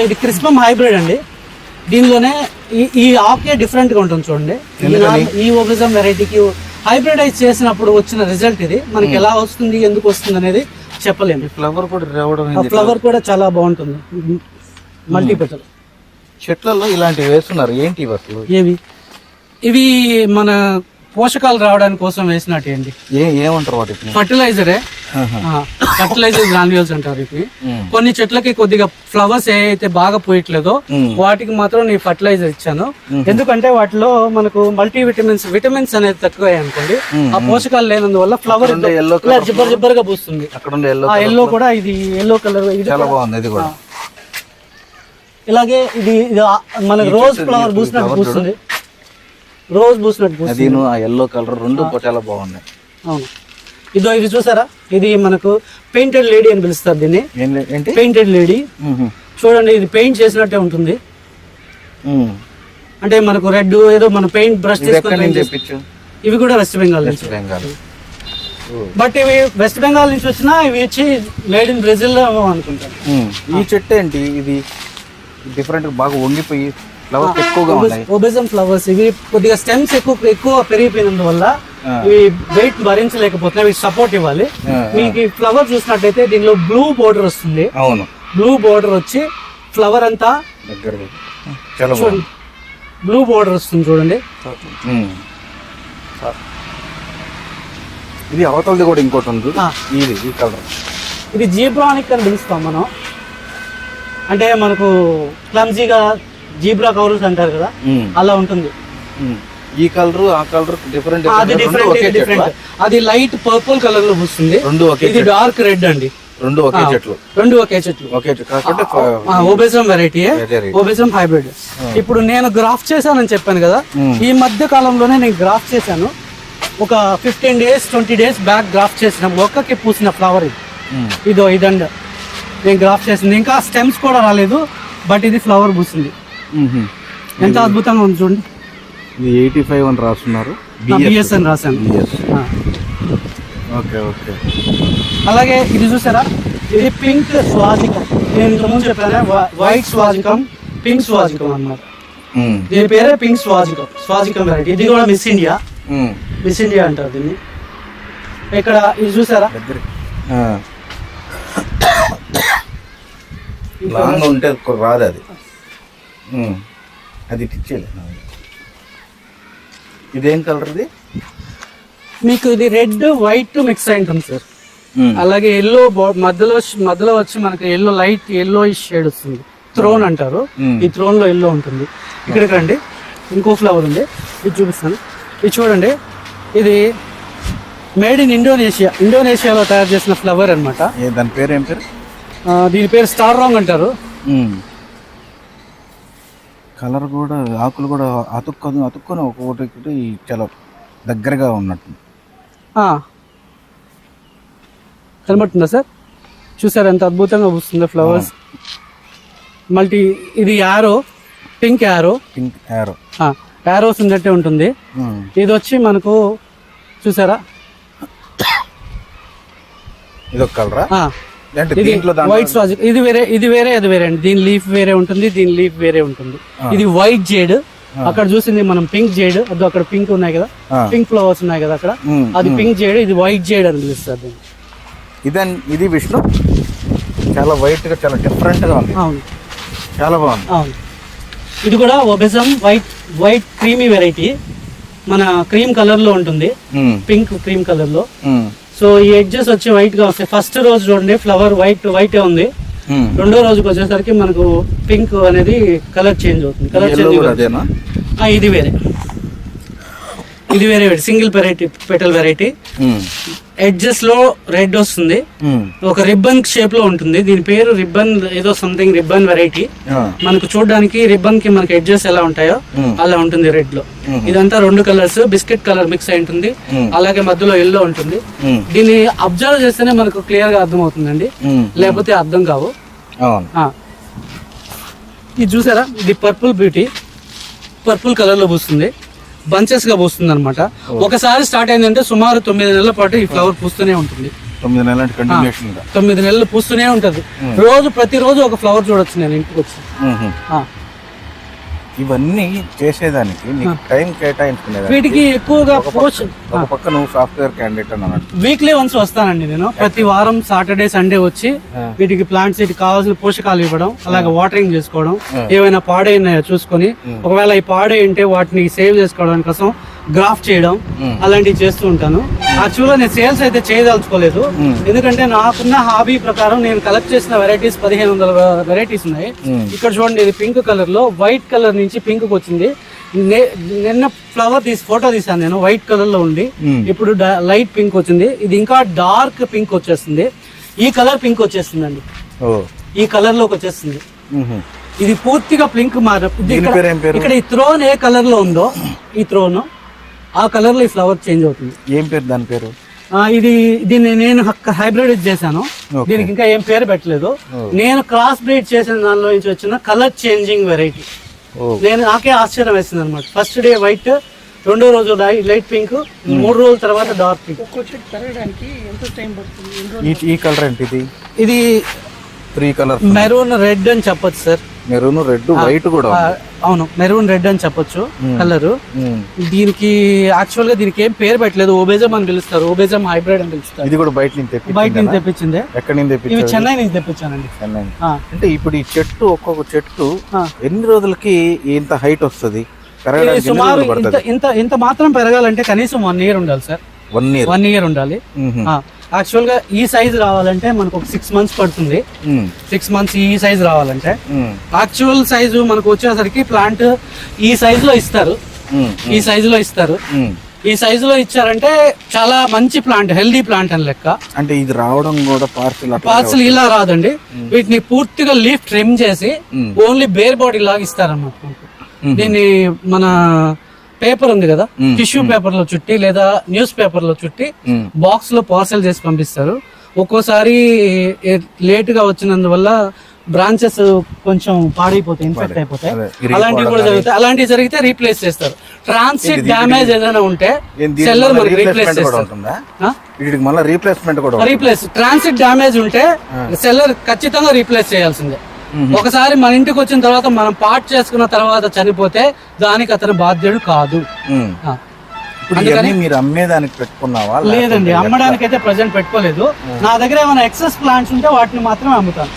ఇది క్రిస్పమ్ హైబ్రిడ్ అండి. దీనిలోనే ఈ ఆకే డిఫరెంట్ గా ఉంటుంది చూడండి. ఈ ఓబిజం వెరైటీకి హైబ్రిడైజ్ చేసినప్పుడు వచ్చిన రిజల్ట్ ఇది. మనకి ఎలా వస్తుంది, ఎందుకు వస్తుంది అనేది చెప్పలేము. ఫ్లవర్ కూడా రావడం, ఫ్లవర్ కూడా చాలా బాగుంటుంది. మల్టీ పెటల్ చెట్లలో ఇలాంటివి వేస్తున్నారు ఏంటి అసలు? ఇవి మన పోషకాలు రావడానికి కోసం వేసినట్టు అండి. ఏమంటారు వాటికి? ఫర్టిలైజరే, ఫర్టిలైజర్ గ్రాన్యూల్స్ అంటారు ఇవి. కొన్ని చెట్లకి కొద్దిగా ఫ్లవర్స్ ఏవైతే బాగా పోయట్లేదో వాటికి మాత్రం నేను ఫర్టిలైజర్ ఇచ్చాను. ఎందుకంటే వాటిలో మనకు మల్టీ విటమిన్స్ అనేది తక్కువ అనుకోండి, ఆ పోషకాలు లేనందువల్ల ఫ్లవర్ జిబ్బర్ జిబ్బర్ గా పూస్తుంది. ఎల్లో కూడా, ఇది ఎల్లో కలర్, ఇది చాలా బాగుంది. ఇది కూడా ఇలాగే ఇది మనకు రోజ్ ఫ్లవర్ పూసినట్టు పూస్తుంది. రోజ్ పూసినట్టు పూస్తుంది. ఎల్లో కలర్ రెండు చాలా బాగున్నాయి. అవును, ఇది చూసారా, ఇది మనకు పెయింటెడ్ లేడీ అని పిలుస్తారు దీన్ని. ఏంటి పెయింటెడ్ లేడీ చూడండి, ఇది పెయింట్ చేసినట్టే ఉంటుంది. అంటే మనకు రెడ్ ఏదో మన పెయింట్ బ్రష్ ఇవి కూడా వెస్ట్ బెంగాల్ నుంచి. బట్ ఇవి వెస్ట్ బెంగాల్ నుంచి వచ్చినా ఇవి వచ్చి మేడ్ ఇన్ బ్రెజిల్ లో అనుకుంటాను. ఈ చెట్టు ఏంటి ఇది డిఫరెంట్, బాగా వంగిపోయి ఫ్లవర్స్ ఎక్కువగా ఉన్నాయి. ఒబేజం ఫ్లవర్స్ ఇవి కొద్దిగా స్టెమ్స్ ఎక్కువ పెరిగిపోయినందువల్ల ఇవి వెయిట్ భరించలేకపోతున్నాయి, ఇవి సపోర్ట్ ఇవ్వాలి. మీకు ఈ ఫ్లవర్ చూసినట్టయితే దీనిలో బ్లూ బోర్డర్ వస్తుంది. అవును, బ్లూ బోర్డర్ వచ్చి ఫ్లవర్ అంతా బ్లూ బోర్డర్ వస్తుంది చూడండి. ఇది అవతలది కూడా ఇంకోటి ఉంది, ఇది ఈ కలర్. ఇది జీబ్రానిక్ అని పిలుస్తాం మనం. అంటే మనకు క్లమ్జీగా జీబ్రా కవర్స్ అంటారు కదా, అలా ఉంటుంది. ఈ కలర్ ఆ కలర్ డిఫరెంట్. అది డిఫరెంట్. అది లైట్ పర్పుల్ కలర్ లో వస్తుంది. ఇది డార్క్ రెడ్ అండి. రెండు ఒకే చెట్లు. ఓబేజం వెరైటీ, ఓబేజం హైబ్రిడ్. ఇప్పుడు నేను గ్రాఫ్ చేశానని చెప్పాను కదా, ఈ మధ్య కాలంలోనే నేను గ్రాఫ్ చేశాను. ఒక 15 days 20 days బ్యాక్ గ్రాఫ్ చేసిన మొక్కకి పూసిన ఫ్లవర్ ఇది. ఇదండి నేను గ్రాఫ్ చేసింది. ఇంకా స్టెమ్స్ కూడా రాలేదు, బట్ ఇది ఫ్లవర్ పూసింది. ఎంత అద్భుతంగా ఉంది చూడండి. 85 అని రాస్తున్నారు, బిఎస్ అని రాశాను. అలాగే ఇది చూసారా, ఇది పింక్ స్వాజికం. నేను ఇంతకుముందు చెప్పాను వైట్ స్వాజికం, పింక్ స్వాజికం అన్నమాట. దీని పేరే పింక్ స్వాజికం వెరైటీ. ఇది కూడా మిస్ ఇండియా అంటారు దీన్ని. ఇక్కడ ఇది చూసారా, లాంగ్ ఉంటే రాదు అది. అది ఇదేం కలర్ ఇది? మీకు ఇది రెడ్ వైట్ మిక్స్ అయి ఉంటుంది సార్. అలాగే ఎల్లో మధ్యలో వచ్చి మనకి ఎల్లో లైట్ ఎల్లో షేడ్ వస్తుంది. థ్రోన్ అంటారు. ఈ థ్రోన్ లో ఎల్లో ఉంటుంది. ఇక్కడికి రండి, ఇంకో ఫ్లవర్ ఉంది, ఇది చూపిస్తాను. ఇది చూడండి, ఇది మేడ్ ఇన్ ఇండోనేషియాలో తయారు చేసిన ఫ్లవర్ అనమాట. దాని పేరు ఏం పేరు? దీని పేరు స్టార్ రాంగ్ అంటారు. కలర్ కూడా, ఆకులు కూడా అతుక్కొని ఒక్కొక్కటి చాలా దగ్గరగా ఉన్నట్టు కనబడుతుందా సార్? చూసారు ఎంత అద్భుతంగా వస్తుందో ఫ్లవర్స్. మల్టీ ఇది యారో, పింక్ యారోస్ ఉన్నట్టే ఉంటుంది. ఇది వచ్చి మనకు చూసారా, ఇది ఒక కలరా? ఇది వైట్ స్వాజిక్. ఇది వేరే అది వేరే అండి. దీని లీఫ్ వేరే ఉంటుంది, దీని లీఫ్ వేరే ఉంటుంది. ఇది వైట్ జేడ్. అక్కడ చూసింది మనం పింక్ జేడ్. అది అక్కడ పింక్ ఉన్నాయి కదా, పింక్ ఫ్లవర్స్ ఉన్నాయి కదా అక్కడ, అది పింక్ జేడ్. ఇది వైట్ జేడ్ అని పిలుస్తారు దీన్ని. ఇది విష్ణు చాలా వైట్ గా, చాలా డిఫరెంట్ గా ఉంది. అవును, చాలా బాగుంది. అవును, ఇది కూడా ఒబేజం వైట్ క్రీమీ వెరైటీ. మన క్రీమ్ కలర్ లో ఉంటుంది, పింక్ క్రీమ్ కలర్ లో. సో ఈ ఎడ్జెస్ వచ్చి వైట్ గా వస్తాయి. ఫస్ట్ రోజు చూడండి ఫ్లవర్ వైట్ ఉంది. రెండో రోజుకి వచ్చేసరికి మనకు పింక్ అనేది కలర్ చేంజ్ అవుతుంది. ఇది వేరే సింగిల్ పెటల్ వెరైటీ. ఎడ్జెస్ లో రెడ్ వస్తుంది, ఒక రిబ్బన్ షేప్ లో ఉంటుంది. దీని పేరు రిబ్బన్ ఏదో సంథింగ్ రిబ్బన్ వెరైటీ. మనకు చూడడానికి రిబ్బన్ కి మనకి ఎడ్జెస్ ఎలా ఉంటాయో అలా ఉంటుంది రెడ్ లో. ఇదంతా రెండు కలర్స్ బిస్కెట్ కలర్ మిక్స్ అయి ఉంటుంది. అలాగే మధ్యలో ఎల్లో ఉంటుంది. దీన్ని అబ్జర్వ్ చేస్తేనే మనకు క్లియర్ గా అర్థం అవుతుందండి, లేకపోతే అర్థం కావు. ఇది చూసారా, ఇది పర్పుల్ బ్యూటీ. పర్పుల్ కలర్ లో పూస్తుంది, బంచెస్ గా పూస్తుంది అనమాట. ఒకసారి స్టార్ట్ అయిందంటే సుమారు 9 నెలల పాటు ఈ ఫ్లవర్ పూస్తూనే ఉంటుంది. 9 నెలలు పూస్తూనే ఉంటది. ప్రతిరోజు ఒక ఫ్లవర్ చూడొచ్చు నేను ఇంటికి వచ్చి. ఇవన్నీ చేసేదానికి టైం కేటాయించుకునేది. వీటికి ఎక్కువగా పక్క నువ్వు సాఫ్ట్వేర్ క్యాండిడేట్ అన్నమాట. వీక్లీ వన్స్ వస్తానండి నేను. ప్రతి వారం సాటర్డే సండే వచ్చి వీటికి ప్లాంట్స్ వీటికి కావాల్సిన పోషకాలు ఇవ్వడం, అలాగే వాటరింగ్ చేసుకోవడం, ఏవైనా పాడైనాయో చూసుకొని, ఒకవేళ ఈ పాడై ఉంటే వాటిని సేవ్ చేసుకోవడం కోసం గ్రాఫ్ట్ చేయడం అలాంటివి చేస్తూ ఉంటాను. యాక్చువల్గా నేను సేల్స్ అయితే చేయదలుచుకోలేదు, ఎందుకంటే నాకున్న హాబీ ప్రకారం నేను కలెక్ట్ చేసిన వెరైటీస్ 1500 వెరైటీస్ ఉన్నాయి. ఇక్కడ చూడండి, ఇది పింక్ కలర్ లో వైట్ కలర్ నుంచి పింక్ వచ్చింది. నిన్న ఫ్లవర్ ఫోటో తీసాను నేను, వైట్ కలర్ లో ఉండి ఇప్పుడు లైట్ పింక్ వచ్చింది. ఇది ఇంకా డార్క్ పింక్ వచ్చేస్తుంది. ఈ కలర్ పింక్ వచ్చేస్తుందండి, ఈ కలర్ లోకి వచ్చేస్తుంది. ఇది పూర్తిగా పింక్ ఇక్కడ ఈ థ్రోన్ ఏ కలర్ లో ఉందో, ఈ థ్రోన్ ఆ కలర్ లో ఈ ఫ్లవర్ చేంజ్ అవుతుంది. ఏం పేరు దాని పేరు? దీన్ని నేను హైబ్రిడ్ చేశాను. దీనికి ఇంకా ఏం పేరు పెట్టలేదు. నేను క్రాస్ బ్రీడ్ చేసిన దానిలో నుంచి వచ్చిన కలర్ చేంజింగ్ వెరైటీ. నాకే ఆశ్చర్యం వేసింది అనమాట. ఫస్ట్ డే వైట్, రెండో రోజు లైట్ పింక్, 3 రోజుల తర్వాత డార్క్ పింక్. ఈ కలర్ ఏంటి? ఇది 3 కలర్, మెరూన్ రెడ్ అని చెప్పొచ్చు సార్. మెరూన్ రెడ్, వైట్ కూడా. అవును, మెరూన్ రెడ్ అని చెప్పొచ్చు కలర్. దీనికి యాక్చువల్ గా దీనికి ఏం పేరు పెట్టలేదు. ఓబేజం అని పిలుస్తారు, ఓబేజం హైబ్రిడ్ అని పిలుస్తారు. ఇది కూడా బయట నుంచి తెప్పించింది. ఎక్కడి నుంచి తెప్పించారు? ఇవి చెన్నై నుంచి తెప్పించానండి. చెన్నై. అంటే ఇప్పుడు ఈ చెట్టు, ఒక్కొక్క చెట్టు ఎన్ని రోజులకి ఇంత హైట్ వస్తుంది? సుమారు ఇంత మాత్రం పెరగాలంటే కనీసం 1 year ఉండాలి సార్. 1 year ఉండాలి. యాక్చువల్ గా ఈ సైజ్ రావాలంటే మనకు ఒక 6 months పడుతుంది. 6 months ఈ సైజ్ రావాలంటే. యాక్చువల్ సైజు మనకు వచ్చేసరికి ప్లాంట్ ఈ సైజ్ లో ఇస్తారు. ఈ సైజ్ లో ఇచ్చారంటే చాలా మంచి ప్లాంట్, హెల్దీ ప్లాంట్ అని లెక్క. అంటే ఇది రావడం కూడా పార్సల్ ఇలా రాదండి. వీటిని పూర్తిగా లీఫ్ ట్రిమ్ చేసి ఓన్లీ బేర్ బాడీ లాగా ఇస్తారన్నమాట. దీన్ని మన పేపర్ ఉంది కదా, టిష్యూ పేపర్ లో చుట్టి లేదా న్యూస్ పేపర్ లో చుట్టి బాక్స్ లో పార్సల్ చేసి పంపిస్తారు. ఒక్కోసారి లేట్ గా వచ్చినందువల్ల బ్రాంచెస్ కొంచెం పాడైపోతాయి, ఇన్ఫెక్ట్ అయిపోతాయి. అలాంటివి కూడా జరుగుతాయి. అలాంటివి జరిగితే రీప్లేస్ చేస్తారు. ట్రాన్సిట్ డ్యామేజ్ ఏదైనా ఉంటే సెల్లర్ మనకి రీప్లేస్ చేస్తారు. ట్రాన్సిట్ డ్యామేజ్ ఉంటే సెల్లర్ ఖచ్చితంగా రీప్లేస్ చేయాల్సిందే. ఒకసారి మన ఇంటికి వచ్చిన తర్వాత మనం పార్ట్ చేసుకున్న తర్వాత చనిపోతే దానికి అతను బాధ్యుడు కాదు. మీరు అమ్మేదానికి పెట్టుకున్నావా? లేదండి, అమ్మడానికి అయితే ప్రెసెంట్ పెట్టుకోలేదు. నా దగ్గర ఏమైనా ఎక్సెస్ ప్లాంట్స్ ఉంటే వాటిని మాత్రమే అమ్ముతాను.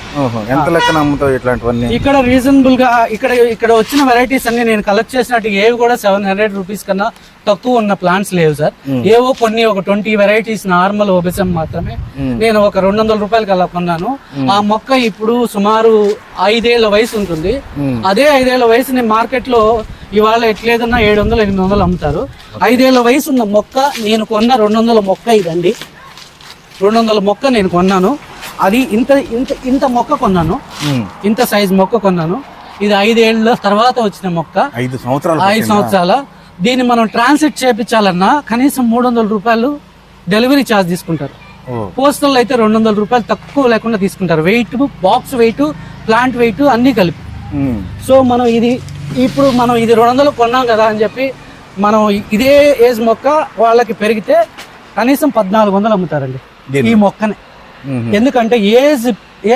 ఎంత లెక్కన అమ్ముతావు ఇట్లాంటివన్నీ? ఇక్కడ రీజనబుల్ గా ఇక్కడ వచ్చిన వెరైటీస్ అన్ని నేను కలెక్ట్ చేసినట్టు ఏవి కూడా 700 రూపీస్ కన్నా తక్కువ ఉన్న ప్లాంట్స్ లేవు సార్. ఏవో కొన్ని ఒక 20 వెరైటీస్ నార్మల్ ఓబిజం మాత్రమే నేను ఒక 200 రూపాయలకి అలా కొన్నాను. ఆ మొక్క ఇప్పుడు సుమారు 5 ఏళ్ల వయసు ఉంటుంది. అదే 5 ఏళ్ల వయసుని మార్కెట్ లో ఇవాళ ఎట్లేదన్నా 700-800 అమ్ముతారు. 5 ఏళ్ల వయసు ఉన్న మొక్క నేను కొన్న 200 మొక్క ఇదండి. 200 మొక్క నేను కొన్నాను. అది ఇంత మొక్క కొన్నాను, ఇంత సైజ్ మొక్క కొన్నాను. ఇది 5 ఏళ్ల తర్వాత వచ్చిన మొక్క. 5 సంవత్సరాల. దీన్ని మనం ట్రాన్సిట్ చేయించాలన్నా కనీసం 300 రూపాయలు డెలివరీ ఛార్జ్ తీసుకుంటారు. పోస్టల్ అయితే 200 రూపాయలు తక్కువ లేకుండా తీసుకుంటారు. Weight, box weight, plant weight అన్ని కలిపి. సో మనం ఇది 200 కొన్నాం కదా అని చెప్పి మనం ఇదే ఏజ్ మొక్క వాళ్ళకి పెరిగితే కనీసం 1400 అమ్ముతారండి ఈ మొక్కని. ఎందుకంటే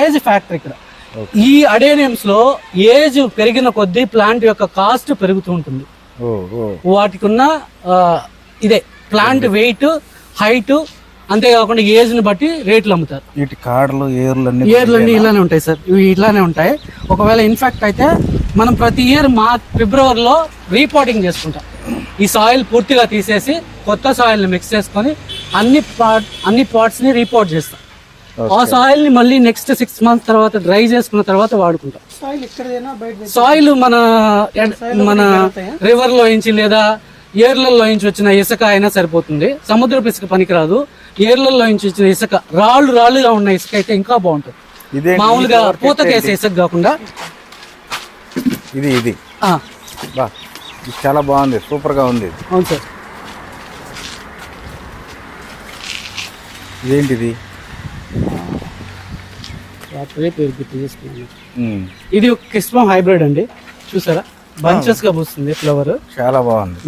ఏజ్ ఫ్యాక్టర్ ఇక్కడ. ఈ అడేనియమ్స్ లో ఏజ్ పెరిగిన కొద్దీ ప్లాంట్ యొక్క కాస్ట్ పెరుగుతూ ఉంటుంది. వాటికి ఉన్న ఇదే ప్లాంట్ వెయిట్, హైట్, అంతేకాకుండా ఏజ్ ని బట్టి రేట్లు అమ్ముతారు. ఏర్లన్నీ ఇలానే ఉంటాయి సార్, ఇవి ఇట్లానే ఉంటాయి. ఒకవేళ ఇన్ఫెక్ట్ అయితే మనం ప్రతి ఇయర్ ఫిబ్రవరిలో రీపాటింగ్ చేసుకుంటాం. ఈ సాయిల్ పూర్తిగా తీసేసి కొత్త సాయిల్ ని మిక్స్ చేసుకొని అన్ని పార్ట్స్ ని రీపోర్ట్ చేస్తాం. ఆ సాయిల్ ని మళ్ళీ నెక్స్ట్ 6 months తర్వాత డ్రై చేసుకున్న తర్వాత వాడుకుంటాం. సాయిల్ మన రివర్ లో నుంచి లేదా ఏర్లలో నుంచి వచ్చిన ఇసుక అయినా సరిపోతుంది. సముద్రపు ఇసుక పనికిరాదు. ఏర్లలో నుంచి వచ్చిన ఇసుక, రాళ్ళుగా ఉన్న ఇసుక అయితే ఇంకా బాగుంటుంది. మామూలుగా పూతకేసే ఇసుక కాకుండా. ఇది చాలా బాగుంది, సూపర్ గా ఉంది. అవును సార్. ఇదేంటిది? ఇది ఒక కిస్మం హైబ్రిడ్ అండి. చూసారా, బంచెస్ గా పూస్తుంది ఫ్లవర్. చాలా బాగుంది.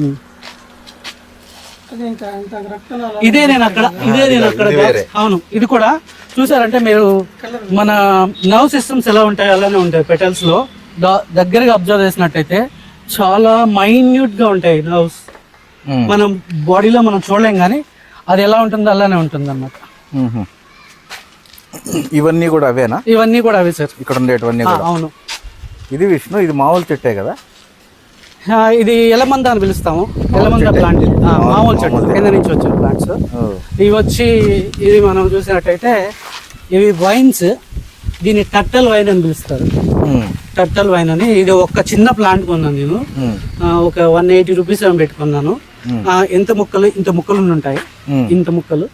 ఇదే నేను అక్కడ అవును, ఇది కూడా చూసారంటే మీరు మన నర్వ్ సిస్టమ్స్ ఎలా ఉంటాయి అలానే ఉంటాయి. పెటల్స్ లో దగ్గరగా అబ్జర్వ్ చేసినట్టయితే చాలా మైన్యూట్ గా ఉంటాయి నర్వ్స్. మనం బాడీలో మనం చూడలేం కానీ అది ఎలా ఉంటుందో అలానే ఉంటుంది అన్నమాట. ఇవన్నీ కూడా అవేనా? ఇవన్నీ కూడా అవే సార్, ఇక్కడ ఉండేటివన్నీ. అవును. ఇది విష్ణు, ఇది మామూలు చెట్టే కదా? ఇది ఎలమంద అని పిలుస్తాము. ఎలమంద ప్లాంట్, మామూలు చెట్టు కింద నుంచి వచ్చిన ప్లాంట్స్. ఇవి వచ్చి ఇది మనం చూసినట్టయితే ఇవి వైన్స్. దీన్ని టర్టల్ వైన్ అని పిలుస్తారు. టర్టల్ వైన్ అని. ఇది ఒక చిన్న ప్లాంట్ కొన్నాను నేను, ఒక 180 రూపీస్ పెట్టుకున్నాను. ఇంత ముక్కలు ఉంటాయి, ఇంత ముక్కలు.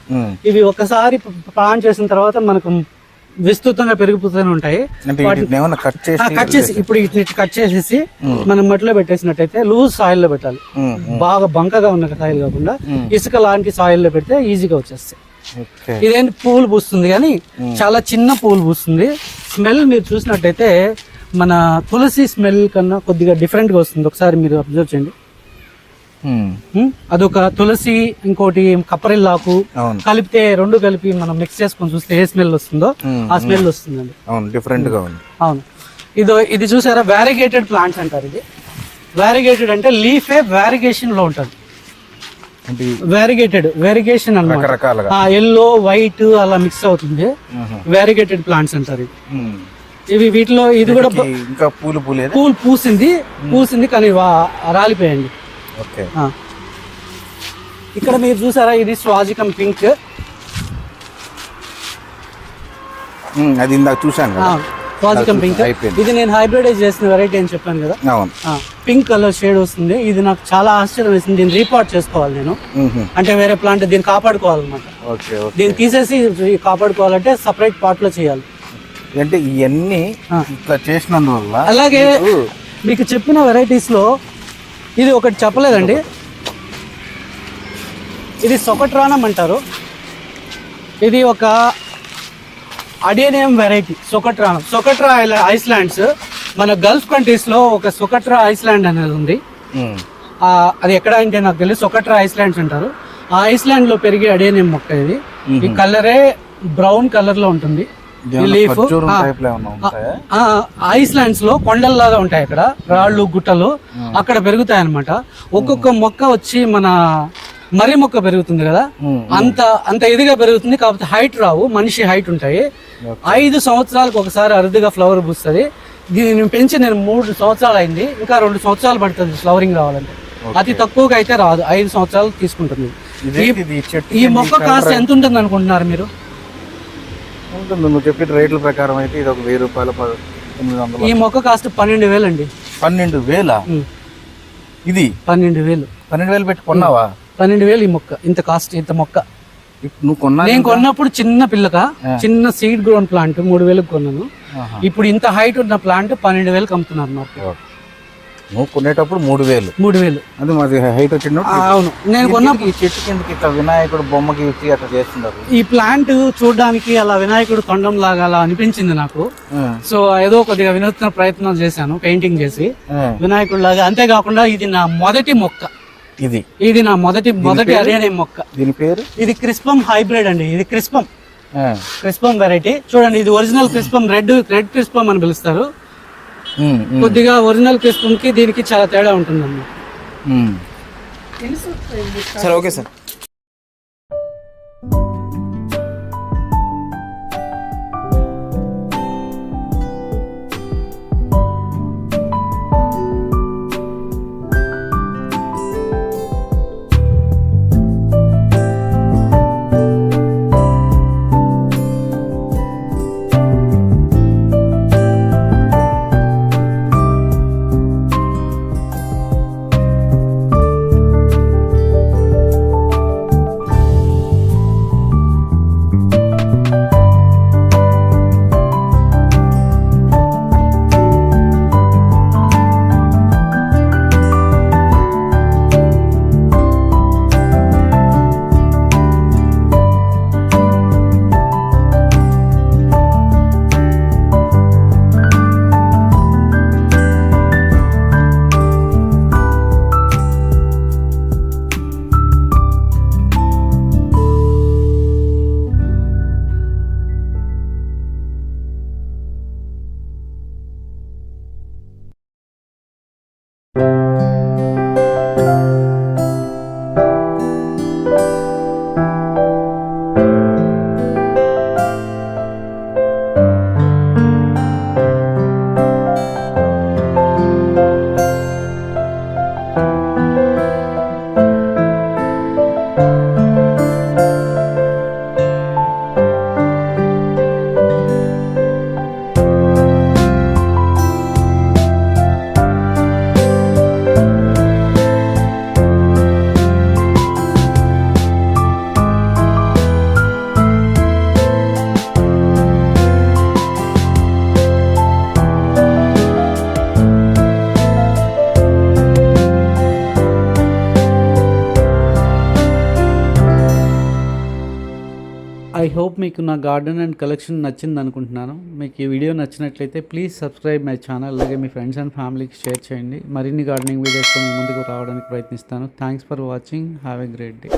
ఇవి ఒకసారి ప్లాంట్ చేసిన తర్వాత మనకు విస్తృతంగా పెరిగిపోతూనే ఉంటాయి. కట్ చేసి ఇప్పుడు కట్ చేసేసి మనం మట్టిలో పెట్టేసినట్టయితే లూజ్ సాయిల్ లో పెట్టాలి. బాగా బంకగా ఉన్న సాయిల్ కాకుండా ఇసుక లాంటి సాయిల్ లో పెడితే ఈజీగా వచ్చేస్తాయి. ఓకే. ఇదేంటి పువ్వులు పూస్తుంది కానీ చాలా చిన్న పువ్వులు పూస్తుంది. స్మెల్ మీరు చూసినట్టయితే మన తులసి స్మెల్ కన్నా కొద్దిగా డిఫరెంట్ గా వస్తుంది. ఒకసారి మీరు అబ్జర్వ్ చేయండి. అదొక తులసి, ఇంకోటి కప్పరిల్లాకు అవును. కలిపితే రెండు కలిపి మనం మిక్స్ చేసుకొని చూస్తే ఏ స్మెల్ వస్తుందో ఆ స్మెల్ వస్తుందండి. అవును, డిఫరెంట్ గా ఉంది. అవును. ఇది చూసారా, వ్యారిగేటెడ్ ప్లాంట్స్ అంటారు. ఇది వ్యారిగేటెడ్ అంటే లీఫే వ్యారిగేషన్ లో ఉంటుంది. వ్యారిగేషన్ అన్నమాట. రకరకాలుగా ఎల్లో వైట్ అలా మిక్స్ అవుతుంది. వ్యారిగేటెడ్ ప్లాంట్స్ అంటారు ఇవి. వీటిలో ఇది కూడా ఇంకా పూలు పూసింది కానీ రాలిపోయండి. ఓకే. ఇక్కడ మీరు చూసారా, ఇది స్వాజికం పింక్. అది ఇందాక చూసాను. స్వాజికం పింక్ ఇది నేను హైబ్రిడైజ్ చేసిన వెరైటీ అని చెప్పాను కదా. పింక్ కలర్ షేడ్ వస్తుంది. ఇది నాకు చాలా ఆశ్చర్యం వేసింది. దీన్ని రీపాట్ చేసుకోవాలి నేను, అంటే వేరే ప్లాంట్ దీన్ని కాపాడుకోవాలన్నమాట. దీన్ని తీసేసి కాపాడుకోవాలంటే సపరేట్ పాట్ లో చేయాలి. అంటే ఇవన్నీ ఇట్లా చేసినందువల్ల. అలాగే మీకు చెప్పిన వెరైటీస్ లో ఇది ఒకటి చెప్పలేదండి. ఇది సొకట్రానం అంటారు. ఇది ఒక అడేనియం వెరైటీ. సొకట్రా ఐస్లాండ్స్. మన గల్ఫ్ కంట్రీస్ లో ఒక సొకట్రా ఐస్లాండ్ అనేది ఉంది. అది ఎక్కడ అంటే నాకు తెలియదు. సొకట్రా ఐస్లాండ్స్ అంటారు. ఆ ఐస్లాండ్ లో పెరిగే అడేనియం మొక్క ఇది. ఈ కలరే బ్రౌన్ కలర్ లో ఉంటుంది. లీఫ్ ఐస్లాండ్స్ లో కొండల్లాగా ఉంటాయి. అక్కడ రాళ్ళు గుట్టలు అక్కడ పెరుగుతాయి అన్నమాట. ఒక్కొక్క మొక్క వచ్చి మన మర్రి మొక్క పెరుగుతుంది కదా, అంత ఇదిగా పెరుగుతుంది. కాకపోతే హైట్ రావు, మనిషి హైట్ ఉంటాయి. 5 సంవత్సరాలకు ఒకసారి అరుదుగా ఫ్లవర్ పూస్తుంది. దీన్ని పెంచి నేను 3 సంవత్సరాలు అయింది. ఇంకా 2 సంవత్సరాలు పడుతుంది ఫ్లవరింగ్ రావాలంటే. అతి తక్కువగా అయితే రాదు, 5 సంవత్సరాలు తీసుకుంటుంది. ఈ మొక్క కాస్ట్ ఎంత ఉంటుంది అనుకుంటున్నారు మీరు? నువ్వు చెప్పిన రేట్ల ప్రకారం అయితే ఇది ఒక 1000 రూపాయలు, 800. ఈ మొక్క కాస్ట్ 12,000 అండి. 12,000? ఇది 12,000 పెట్టి కొన్నావా? 12,000 ఈ మొక్క. ఇంత కాస్ట్, ఇంత మొక్క నువ్వు కొన్నా? నేను కొన్నప్పుడు చిన్న పిల్లక, చిన్న సీడ్ గ్రోన్ ప్లాంట్ 3,000 కొన్నాను. ఇప్పుడు ఇంత హైట్ ఉన్న ప్లాంట్ 12,000 అమ్ముతున్నారు నాకు. నువ్వు కొనేటప్పుడు 3,000. అది మాది హైట్ వచ్చిన. అవును, నేను కొన్నప్పుడు. ఈ చెట్టు కిందకి ఇట్లా వినాయకుడు బొమ్మకి ఇచ్చి అట్లా చేస్తున్నారు. ఈ ప్లాంట్ చూడడానికి అలా వినాయకుడు తొండం లాగా అలా అనిపించింది నాకు. సో ఏదో కొద్దిగా వినూత్న ప్రయత్నం చేశాను, పెయింటింగ్ చేసి వినాయకుడు లాగా. అంతేకాకుండా ఇది నా మొదటి మొక్క. ఇది నా మొదటి అరేనే మొక్క. దీని పేరు? ఇది క్రిస్పమ్ హైబ్రిడ్ అండి. ఇది క్రిస్పమ్ వెరైటీ. చూడండి, ఇది ఒరిజినల్ క్రిస్పమ్, రెడ్ క్రిస్పమ్ అని పిలుస్తారు. కొద్దిగా ఒరిజినల్ క్రిస్పమ్ కి దీనికి చాలా తేడా ఉంటుందన్నమాట. సరే, ఓకే సార్. మీకు నా గార్డెన్ అండ్ కలెక్షన్ నచ్చింది అనుకుంటున్నాను. మీకు ఈ వీడియో నచ్చినట్లయితే ప్లీజ్ సబ్స్క్రైబ్ మై ఛానల్. అలాగే మీ ఫ్రెండ్స్ అండ్ ఫ్యామిలీకి షేర్ చేయండి. మరిన్ని గార్డెనింగ్ వీడియోస్తో మీ ముందుకు రావడానికి ప్రయత్నిస్తాను. Thanks for watching. Have a great day.